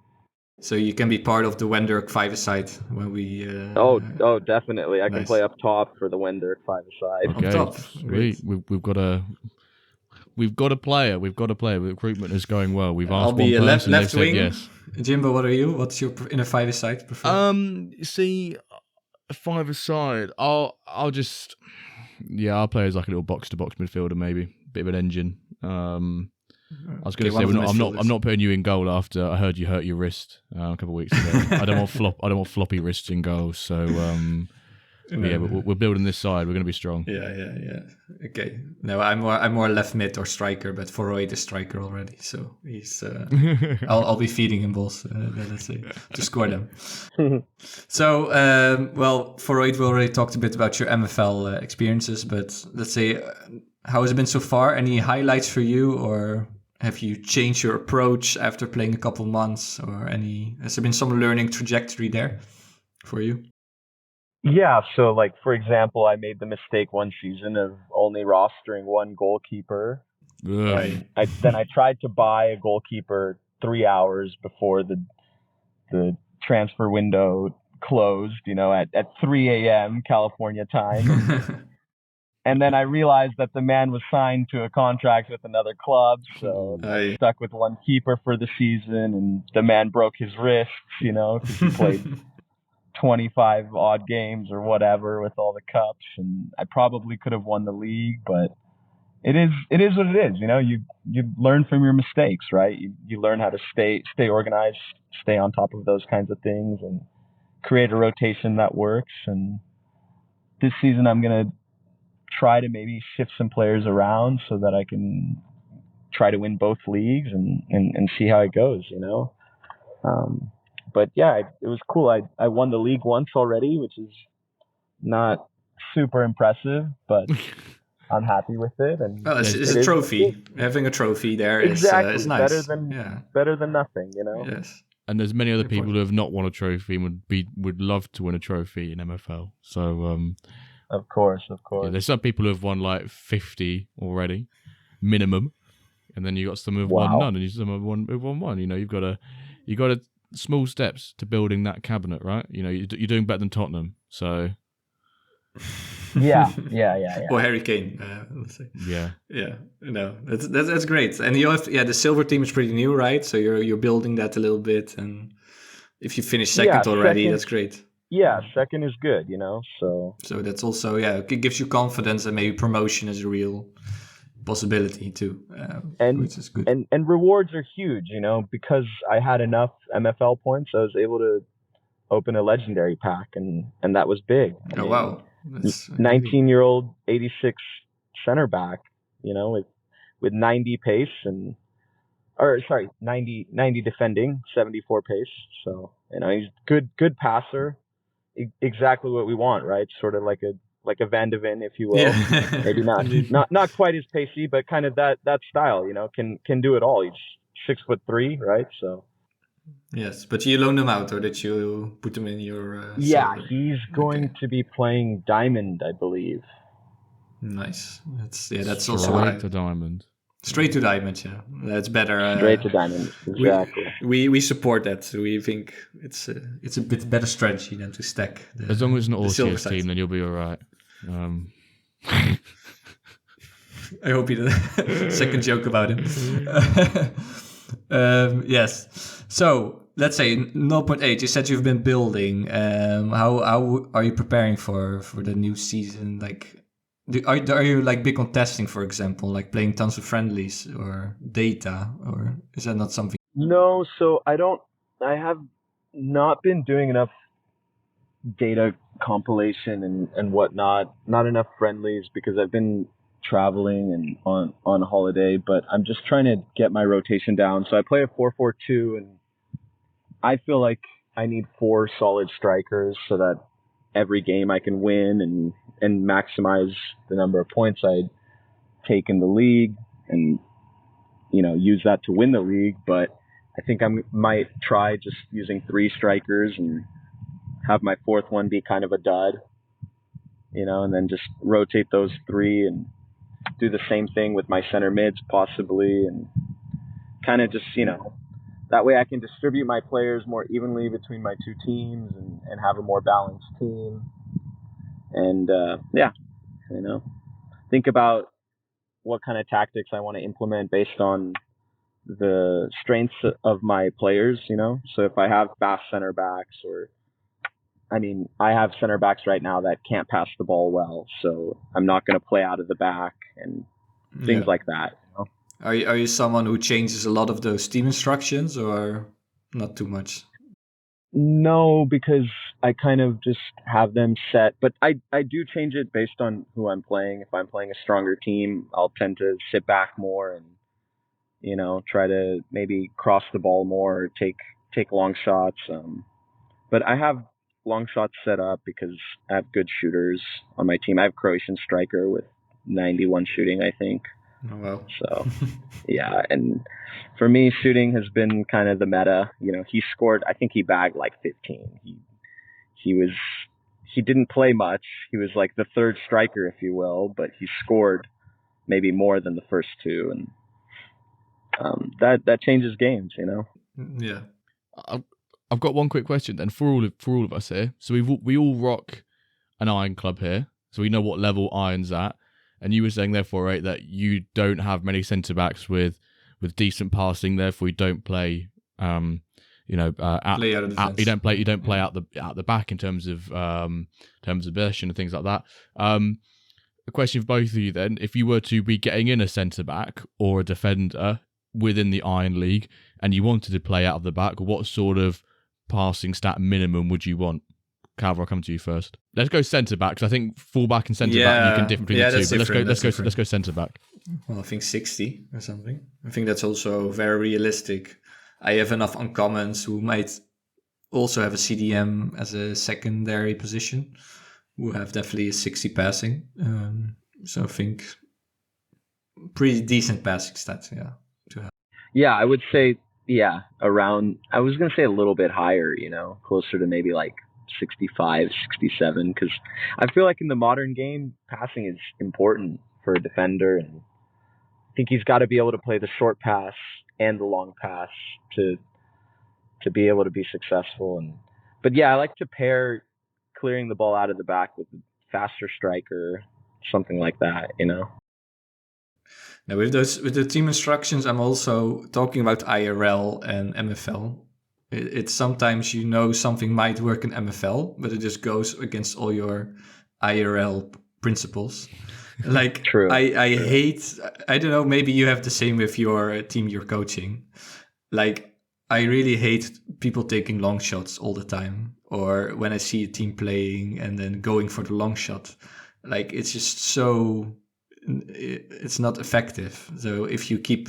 so you can be part of the Wenderk 5-a-side when we. Oh, definitely. I can Nice. play up top for the Wender 5-a-side. Okay, top. sweet. We've got a player. We've got a player. Recruitment is going well. We've I'll asked be one a person. left They've said wing. yes. Jimbo, what are you? What's your in a 5-a-side prefer? See, a 5-a-side. I'll just I'll play as like a little box to box midfielder, maybe bit of an engine. I was going to say I'm not putting you in goal after I heard you hurt your wrist a couple of weeks ago. I don't want floppy wrists in goal. So we're building this side. We're going to be strong. Yeah. Okay. No, I'm more left mid or striker, but 408 is striker already, so he's. I'll be feeding him balls. Let's say to score them. So, 408, we already talked a bit about your MFL experiences, but let's say, how has it been so far? Any highlights for you, or have you changed your approach after playing a couple months, or has there been some learning trajectory there for you? Yeah, so like for example, I made the mistake one season of only rostering one goalkeeper. Ugh. And I tried to buy a goalkeeper 3 hours before the transfer window closed, you know, at 3 a.m. California time. And then I realized that the man was signed to a contract with another club, so I stuck with one keeper for the season, and the man broke his wrists, you know, because he played 25 odd games or whatever with all the cups, and I probably could have won the league, but it is what it is. You know, you learn from your mistakes, right? You learn how to stay organized, stay on top of those kinds of things, and create a rotation that works. And this season, I'm gonna try to maybe shift some players around so that I can try to win both leagues and see how it goes. You know. But yeah, it was cool. I won the league once already, which is not super impressive, but I'm happy with it. And it's a trophy. Having a trophy there is nice. Better than nothing, you know. Yes. And there's many other people who have not won a trophy and would love to win a trophy in MFL. So of course. Yeah, there's some people who have won like 50 already, minimum, and then you got some who've won none, and some who've won one. You know, you got a small steps to building that cabinet, right? You know, you're doing better than Tottenham, so. Yeah. Or Harry Kane, let's say. Yeah. No, that's great. And you have the silver team is pretty new, right? So you're building that a little bit, and if you finish second already, that's great. Yeah, second is good, you know. So that's also it gives you confidence, and maybe promotion is a real possibility too, which is good. And rewards are huge, you know, because I had enough MFL points, I was able to open a legendary pack, and that was big. I mean, wow. That's 19-year-old 86 center back, you know, with 90 pace 90 defending, 74 pace. So, you know, he's good passer, exactly what we want, right? Sort of like a Van de Ven, if you will. Yeah. Maybe not quite as pacey, but kind of that style, you know, can do it all. He's 6'3", right? So. Yes, but you loaned him out, or did you put him in your? Silver? He's going to be playing Diamond, I believe. Nice. That's also right to Diamond. Straight to diamond, yeah. That's better. Straight to diamond, exactly. We support that. We think it's a bit better strategy than to stack. As long as it's not the silver Ortiz team, then you'll be all right. I hope you did. Second joke about him. Yes. So let's say 0.8. You said you've been building. How are you preparing for the new season? Like, are you like big on testing, for example, like playing tons of friendlies or data, or is that not something? No, so I don't. I have not been doing enough data compilation and whatnot. Not enough friendlies because I've been traveling and on holiday. But I'm just trying to get my rotation down. So I play a 4-4-2, and I feel like I need 4 solid strikers so that every game I can win and maximize the number of points I take in the league, and use that to win the league. But I think I might try just using 3 strikers and have my 4th one be kind of a dud, and then just rotate those 3 and do the same thing with my center mids possibly, and kind of just, that way I can distribute my players more evenly between my 2 teams and have a more balanced team. And think about what kind of tactics I want to implement based on the strengths of my players, So if I have fast center backs, I have center backs right now that can't pass the ball well, so I'm not going to play out of the back and things like that. Are you someone who changes a lot of those team instructions, or not too much? No, because I kind of just have them set, but I do change it based on who I'm playing. If I'm playing a stronger team, I'll tend to sit back more and try to maybe cross the ball more or take long shots. But I have long shots set up because I have good shooters on my team. I have Croatian striker with 91 shooting, I think. Oh, wow. So, yeah. And for me, shooting has been kind of the meta. He scored, I think he bagged like 15. He didn't play much. He was like the 3rd striker, if you will, but he scored maybe more than the first 2. And that changes games, Yeah. I've got one quick question then for all of us here. So we all rock an iron club here, so we know what level iron's at. And you were saying therefore, right, that you don't have many centre backs with decent passing. Therefore, you don't play, play out of defense. You don't play out the back in terms of possession and things like that. A question for both of you then: if you were to be getting in a centre back or a defender within the Iron League, and you wanted to play out of the back, what sort of passing stat minimum would you want? Calvin, I'll come to you first. Let's go centre back, because I think full back and centre back you can differ between the two. But let's go centre back. Well, I think 60 or something. I think that's also very realistic. I have enough uncommons who might also have a CDM as a secondary position, who have definitely a 60 passing. So I think pretty decent passing stats, to have. Yeah, I would say, around, I was going to say a little bit higher, closer to maybe like 65, 67, because I feel like in the modern game, passing is important for a defender, and I think he's got to be able to play the short pass and the long pass to be able to be successful. But I like to pair clearing the ball out of the back with a faster striker, something like that, Now with the team instructions, I'm also talking about IRL and MFL. It's sometimes something might work in MFL, but it just goes against all your IRL principles. Like, True. I hate, I don't know, maybe you have the same with your team you're coaching. Like, I really hate people taking long shots all the time. Or when I see a team playing and then going for the long shot. Like, it's just it's not effective. So if you keep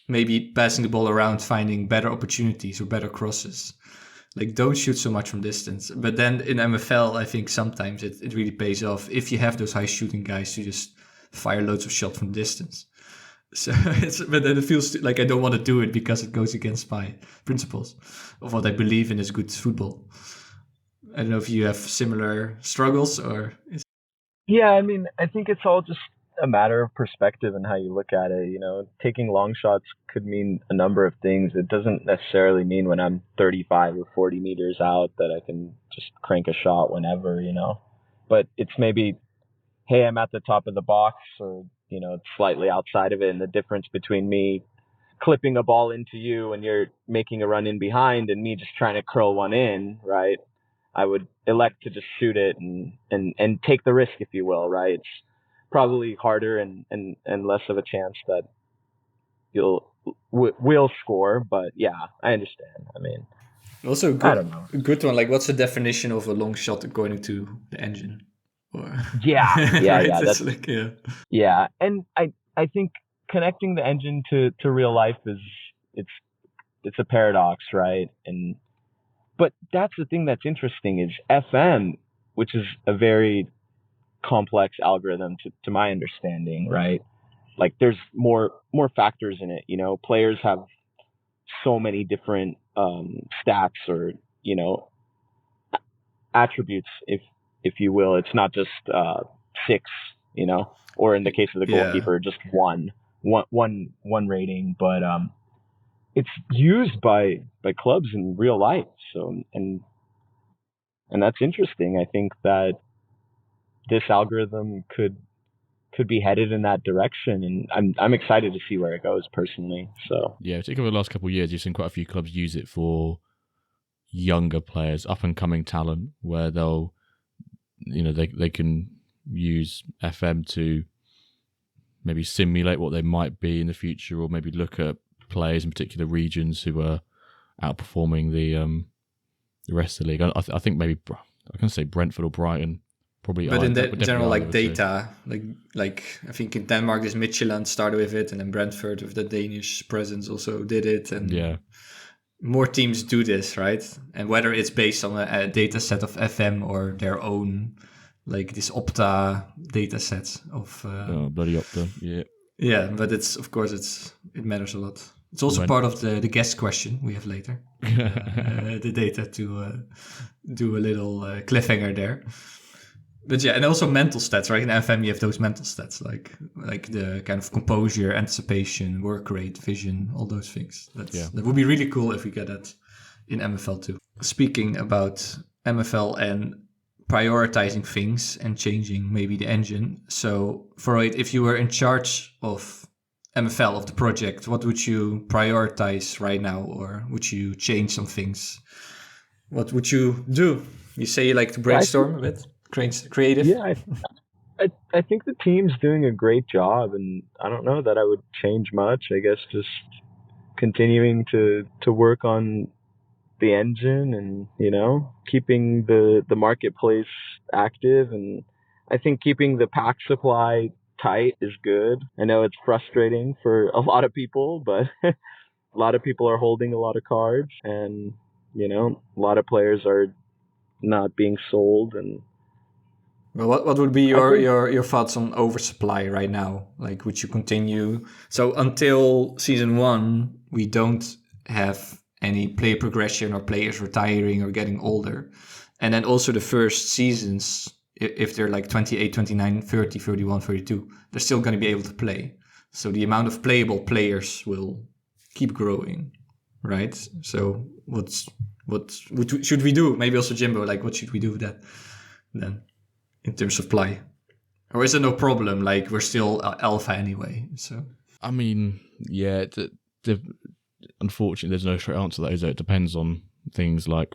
maybe passing the ball around, finding better opportunities or better crosses. Like, don't shoot so much from distance. But then in MFL, I think sometimes it really pays off if you have those high shooting guys to just fire loads of shots from distance. So but then it feels like I don't want to do it because it goes against my principles of what I believe in is good football. I don't know if you have similar struggles or... Yeah, I mean, I think it's all just a matter of perspective and how you look at it. Taking long shots could mean a number of things. It doesn't necessarily mean when I'm 35 or 40 meters out that I can just crank a shot whenever, But it's maybe, hey, I'm at the top of the box, or, it's slightly outside of it. And the difference between me clipping a ball into you and you're making a run in behind and me just trying to curl one in, right? I would elect to just shoot it and take the risk, if you will, right? It's probably harder and less of a chance that will score, but yeah, I understand. I mean, also I don't know. A good one. Like, what's the definition of a long shot according to the engine? Or... Yeah, right? That's like, yeah. And I think connecting the engine to real life it's a paradox, right? But that's the thing that's interesting is FM, which is a very complex algorithm to my understanding, right? Like there's more factors in it. Players have so many different stats or attributes, if you will. It's not just 6, or in the case of the goalkeeper, just one rating, but it's used by clubs in real life. So and that's interesting. I think that this algorithm could be headed in that direction, and I'm excited to see where it goes personally. So yeah, particularly over the last couple of years, you've seen quite a few clubs use it for younger players, up and coming talent, where they'll, they can use FM to maybe simulate what they might be in the future, or maybe look at players in particular regions who are outperforming the rest of the league. I think maybe I can say Brentford or Brighton. Probably, but in the general, like data, like I think in Denmark, this Midtjylland started with it, and then Brentford with the Danish presence also did it, and more teams do this, right? And whether it's based on a data set of FM or their own, like this Opta data set of bloody Opta, yeah. But it's of course it matters a lot. It's also part of the guest question we have later, the data to do a little cliffhanger there. But yeah, and also mental stats, right? In FM, you have those mental stats, like the kind of composure, anticipation, work rate, vision, all those things. That would be really cool if we get that in MFL too. Speaking about MFL and prioritizing things and changing maybe the engine. So, 408, if you were in charge of MFL, of the project, what would you prioritize right now? Or would you change some things? What would you do? You say you like to brainstorm a bit? Creative? Yeah, I think the team's doing a great job, and I don't know that I would change much. I guess just continuing to work on the engine and, keeping the marketplace active. And I think keeping the pack supply tight is good. I know it's frustrating for a lot of people, but a lot of people are holding a lot of cards, and, a lot of players are not being sold. And well, what would be your thoughts on oversupply right now? Like, would you continue? So until season 1, we don't have any player progression or players retiring or getting older. And then also the first seasons, if they're like 28, 29, 30, 31, 32, they're still going to be able to play. So the amount of playable players will keep growing, right? So what should we do? Maybe also Jimbo, like what should we do with that then? In terms of play, or is it no problem? Like we're still alpha anyway. So I mean, yeah. Unfortunately, there's no straight answer to that. Is it depends on things like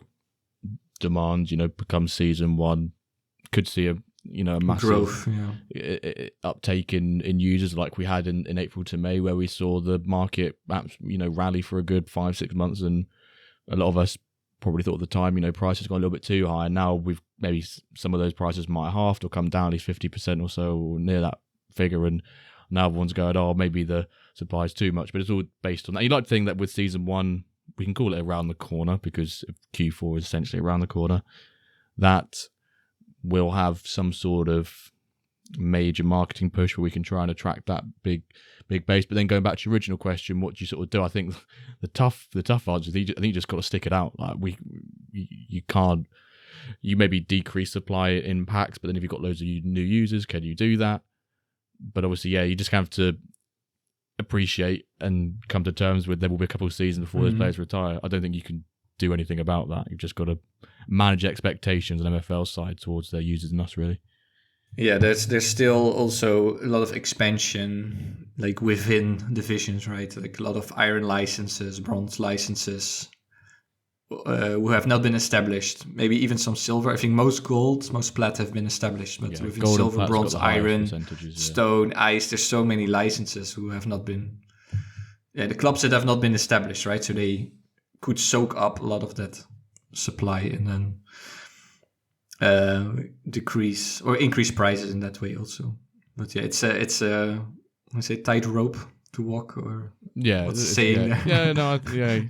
demand. Become season 1, could see a massive growth, uptake in users like we had in April to May, where we saw the market rally for a good 5-6 months, and a lot of us probably thought at the time, prices got a little bit too high, and now we've maybe some of those prices might have halved or come down at least 50% or so, or near that figure, and now everyone's going, oh, maybe the supply is too much, but it's all based on that. You'd like to think that with season 1, we can call it around the corner, because Q4 is essentially around the corner, that we'll have some sort of major marketing push where we can try and attract that big base. But then going back to your original question, what do you sort of do? I think the tough answer is I think you just got to stick it out. Like you can't, you maybe decrease supply in packs, but then if you've got loads of new users, can you do that? But obviously, yeah, you just have to appreciate and come to terms with there will be a couple of seasons before those players retire. I don't think you can do anything about that. You've just got to manage expectations on MFL side towards their users and us, really. Yeah, there's still also a lot of expansion, like within divisions, right? Like a lot of iron licenses, bronze licenses, who have not been established. Maybe even some silver. I think most gold, most plat have been established, but within gold and silver, plat's bronze, got the highest iron, percentages, stone, ice, there's so many licenses who have not been. Yeah, the clubs that have not been established, right? So they could soak up a lot of that supply and then decrease or increase prices in that way also. But yeah, it's a I say tightrope to walk, or what's the saying there? Yeah, no, yeah.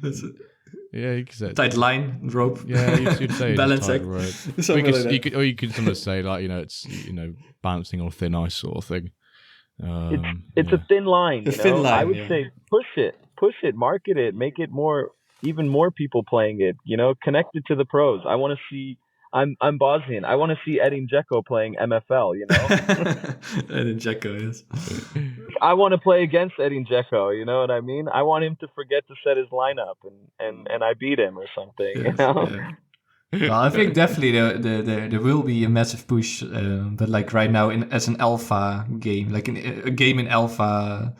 Yeah, you could say tight line rope. Yeah, you'd say balance tight act. rope. Something like that. You could sometimes say like it's balancing on thin ice sort of thing. It's a thin line. Thin line. I would say push it, market it, make it even more people playing it. Connect it to the pros. I want to see. I'm Bosnian. I want to see Edin Dzeko playing MFL. Edin Dzeko, yes. I want to play against Edin Dzeko. You know what I mean? I want him to forget to set his lineup and I beat him or something. Yes, yeah. Well, I think definitely there will be a massive push, but like right now as an alpha game, like a game in alpha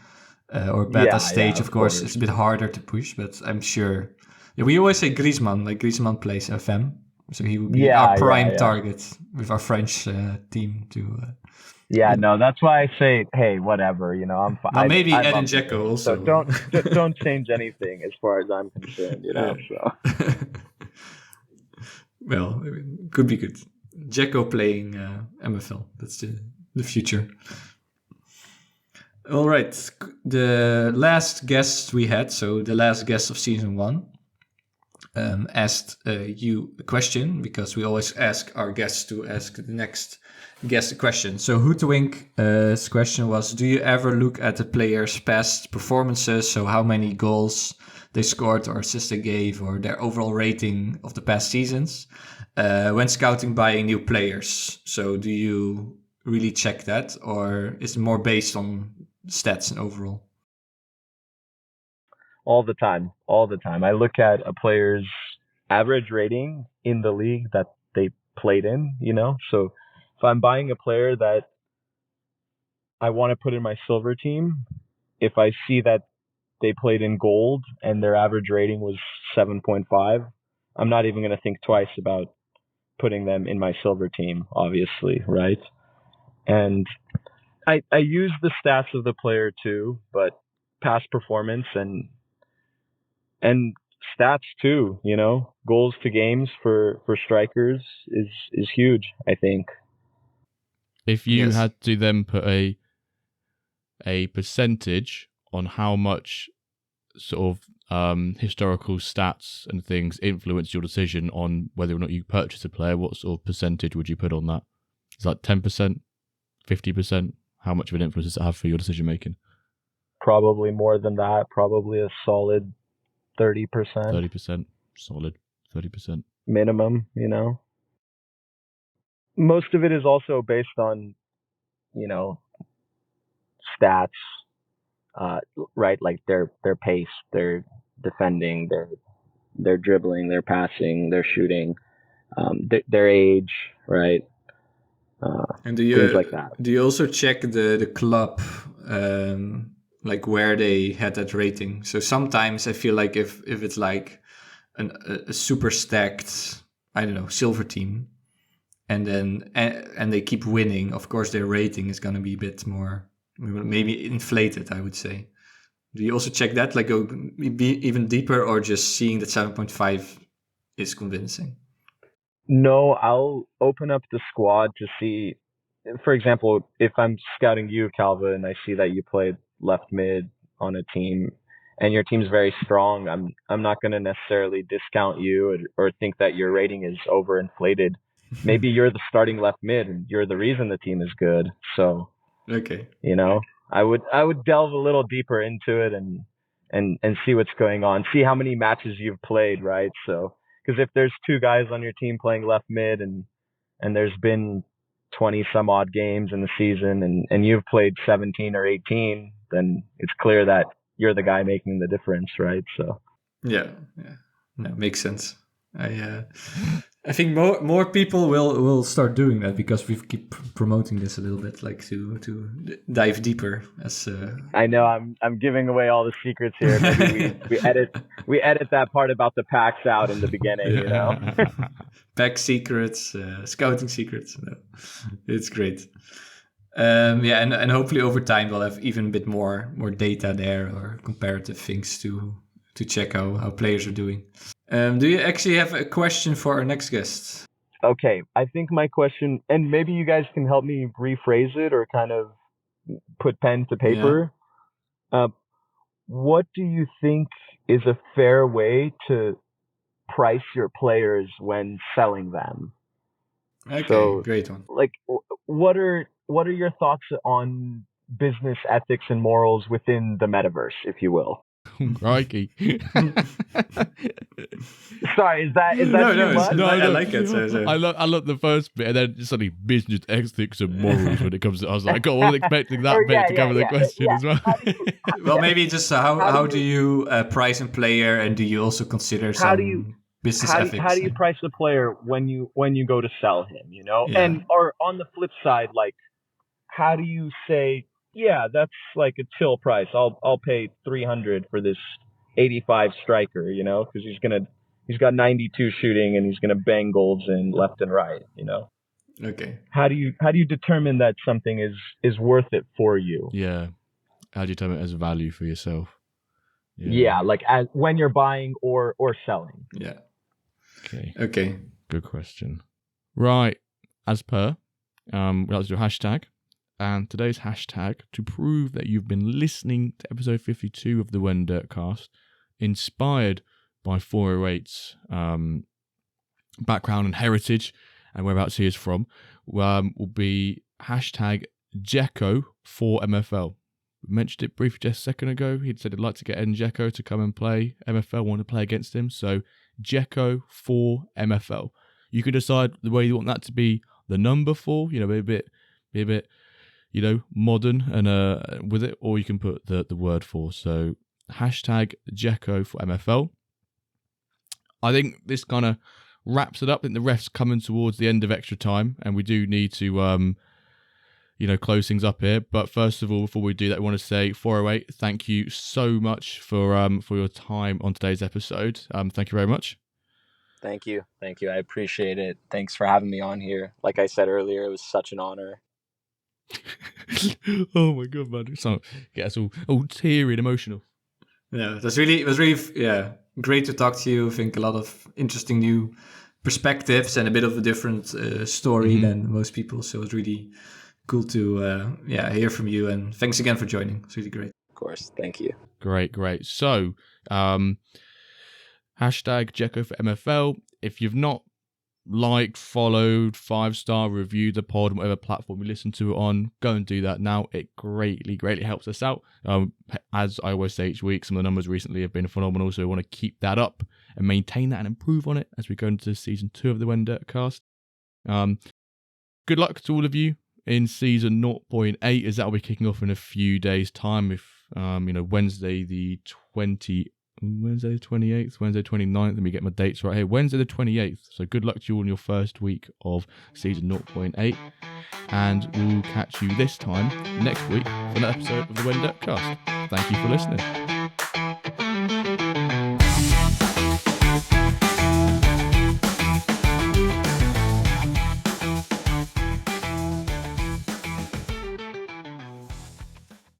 or beta stage, of course, it's a bit harder to push. But I'm sure. Yeah, we always say Griezmann plays FM, so he would be our prime target with our French team to. No, that's why I say, hey, whatever, I'm fine. Now maybe Edin Dzeko also. So don't change anything as far as I'm concerned, So. Well, it could be good. Dzeko playing MFL. That's the future. All right. The last guest we had, so the last guest of season 1, asked you a question, because we always ask our guests to ask the next guest a question. So Hootwink's question was, do you ever look at the players' past performances? So how many goals they scored or assists they gave, or their overall rating of the past seasons when scouting buying new players? So do you really check that, or is it more based on stats and overall? All the time. I look at a player's average rating in the league that they played in, So if I'm buying a player that I want to put in my silver team, if I see that they played in gold and their average rating was 7.5, I'm not even going to think twice about putting them in my silver team, obviously, right? And I use the stats of the player too, but past performance and stats too, goals to games for strikers is huge, I think. If you had to then put a percentage on how much sort of historical stats and things influence your decision on whether or not you purchase a player, what sort of percentage would you put on that? Is that 10%, 50%? How much of an influence does it have for your decision making? Probably more than that. Probably a solid 30%. 30%, solid 30% minimum. Most of it is also based on stats, right? Like their pace, their defending, their dribbling, their passing, their shooting, their age, right? And things like that. Do you also check the club, like where they had that rating? So sometimes I feel like if it's like a super stacked, I don't know, silver team, and then and they keep winning, of course their rating is going to be a bit more, maybe inflated, I would say. Do you also check that, like go even deeper, or just seeing that 7.5 is convincing? No, I'll open up the squad to see. For example, if I'm scouting you, Calva, and I see that you played left mid on a team, and your team's very strong, I'm not going to necessarily discount you or think that your rating is overinflated. Maybe you're the starting left mid, and you're the reason the team is good. So, okay, I would delve a little deeper into it and see what's going on, see how many matches you've played, right? So, because if there's two guys on your team playing left mid and there's been 20 some odd games in the season and you've played 17 or 18, then it's clear that you're the guy making the difference, right? So yeah, no, makes sense. I think more people will start doing that because we keep promoting this a little bit, like to dive deeper. As I know I'm giving away all the secrets here. Maybe we edit that part about the packs out in the beginning, you know. Pack secrets, scouting secrets. No, it's great. And hopefully over time we'll have even a bit more data there or comparative things to check how players are doing. Do you actually have a question for our next guest? Okay, I think my question, and maybe you guys can help me rephrase it or kind of put pen to paper. Yeah. What do you think is a fair way to price your players when selling them? Okay, so, great one. Like, what are your thoughts on business ethics and morals within the metaverse, if you will? Crikey. Sorry, is that too much? No, I like it. So. I love the first bit, and then suddenly business ethics and morals when it comes to. I was like, I wasn't expecting that bit to cover the question as well. Well, maybe just how do you price a player, and do you also consider some business ethics? How do you price the player when you go to sell him? You know, and or on the flip side, like, how do you say? Yeah, that's like a chill price. I'll pay $300 for this 85 striker, you know, because he's got 92 shooting and he's gonna bang goals in left and right, you know. Okay. How do you determine that something is worth it for you? Yeah. How do you determine it as value for yourself? Yeah, like when you're buying or selling. Yeah. Okay. Good question. Right. As per, we'd like to do a hashtag. And today's hashtag, to prove that you've been listening to episode 52 of the When Dirt Cast, inspired by 408's background and heritage and whereabouts he is from, will be hashtag Jekko4MFL. We mentioned it briefly just a second ago. He'd said he'd like to get Jekko to come and play MFL, want to play against him. So Jekko4MFL. You can decide the way you want that to be the number 4, you know, be a bit, you know, modern and with it, or you can put the word 4. So hashtag Jekko4MFL. I think this kind of wraps it up. I think the ref's coming towards the end of extra time, and we do need to, you know, close things up here. But first of all, before we do that, we want to say 408, thank you so much for your time on today's episode. Thank you very much. Thank you. I appreciate it. Thanks for having me on here. Like I said earlier, it was such an honor. Oh my god, man! So get us all teary and emotional. Yeah, it was really great to talk to you. I think a lot of interesting new perspectives and a bit of a different story than most people. So it was really cool to hear from you. And thanks again for joining. It's really great. Of course, thank you. Great. So, hashtag Jekko4MFL. If you've not liked, followed, 5-star, reviewed the pod on whatever platform you listen to it on, go and do that now. It greatly helps us out. As I always say each week, some of the numbers recently have been phenomenal, so we want to keep that up and maintain that and improve on it as we go into season 2 of the When Dirt Cast. Good luck to all of you in season 0.8, as that will be kicking off in a few days' time. If Wednesday the 28th, Wednesday 29th, let me get my dates right here. Wednesday the 28th. So good luck to you all in your first week of season 0.8. And we'll catch you this time next week for another episode of the When Dirt Cast. Thank you for listening.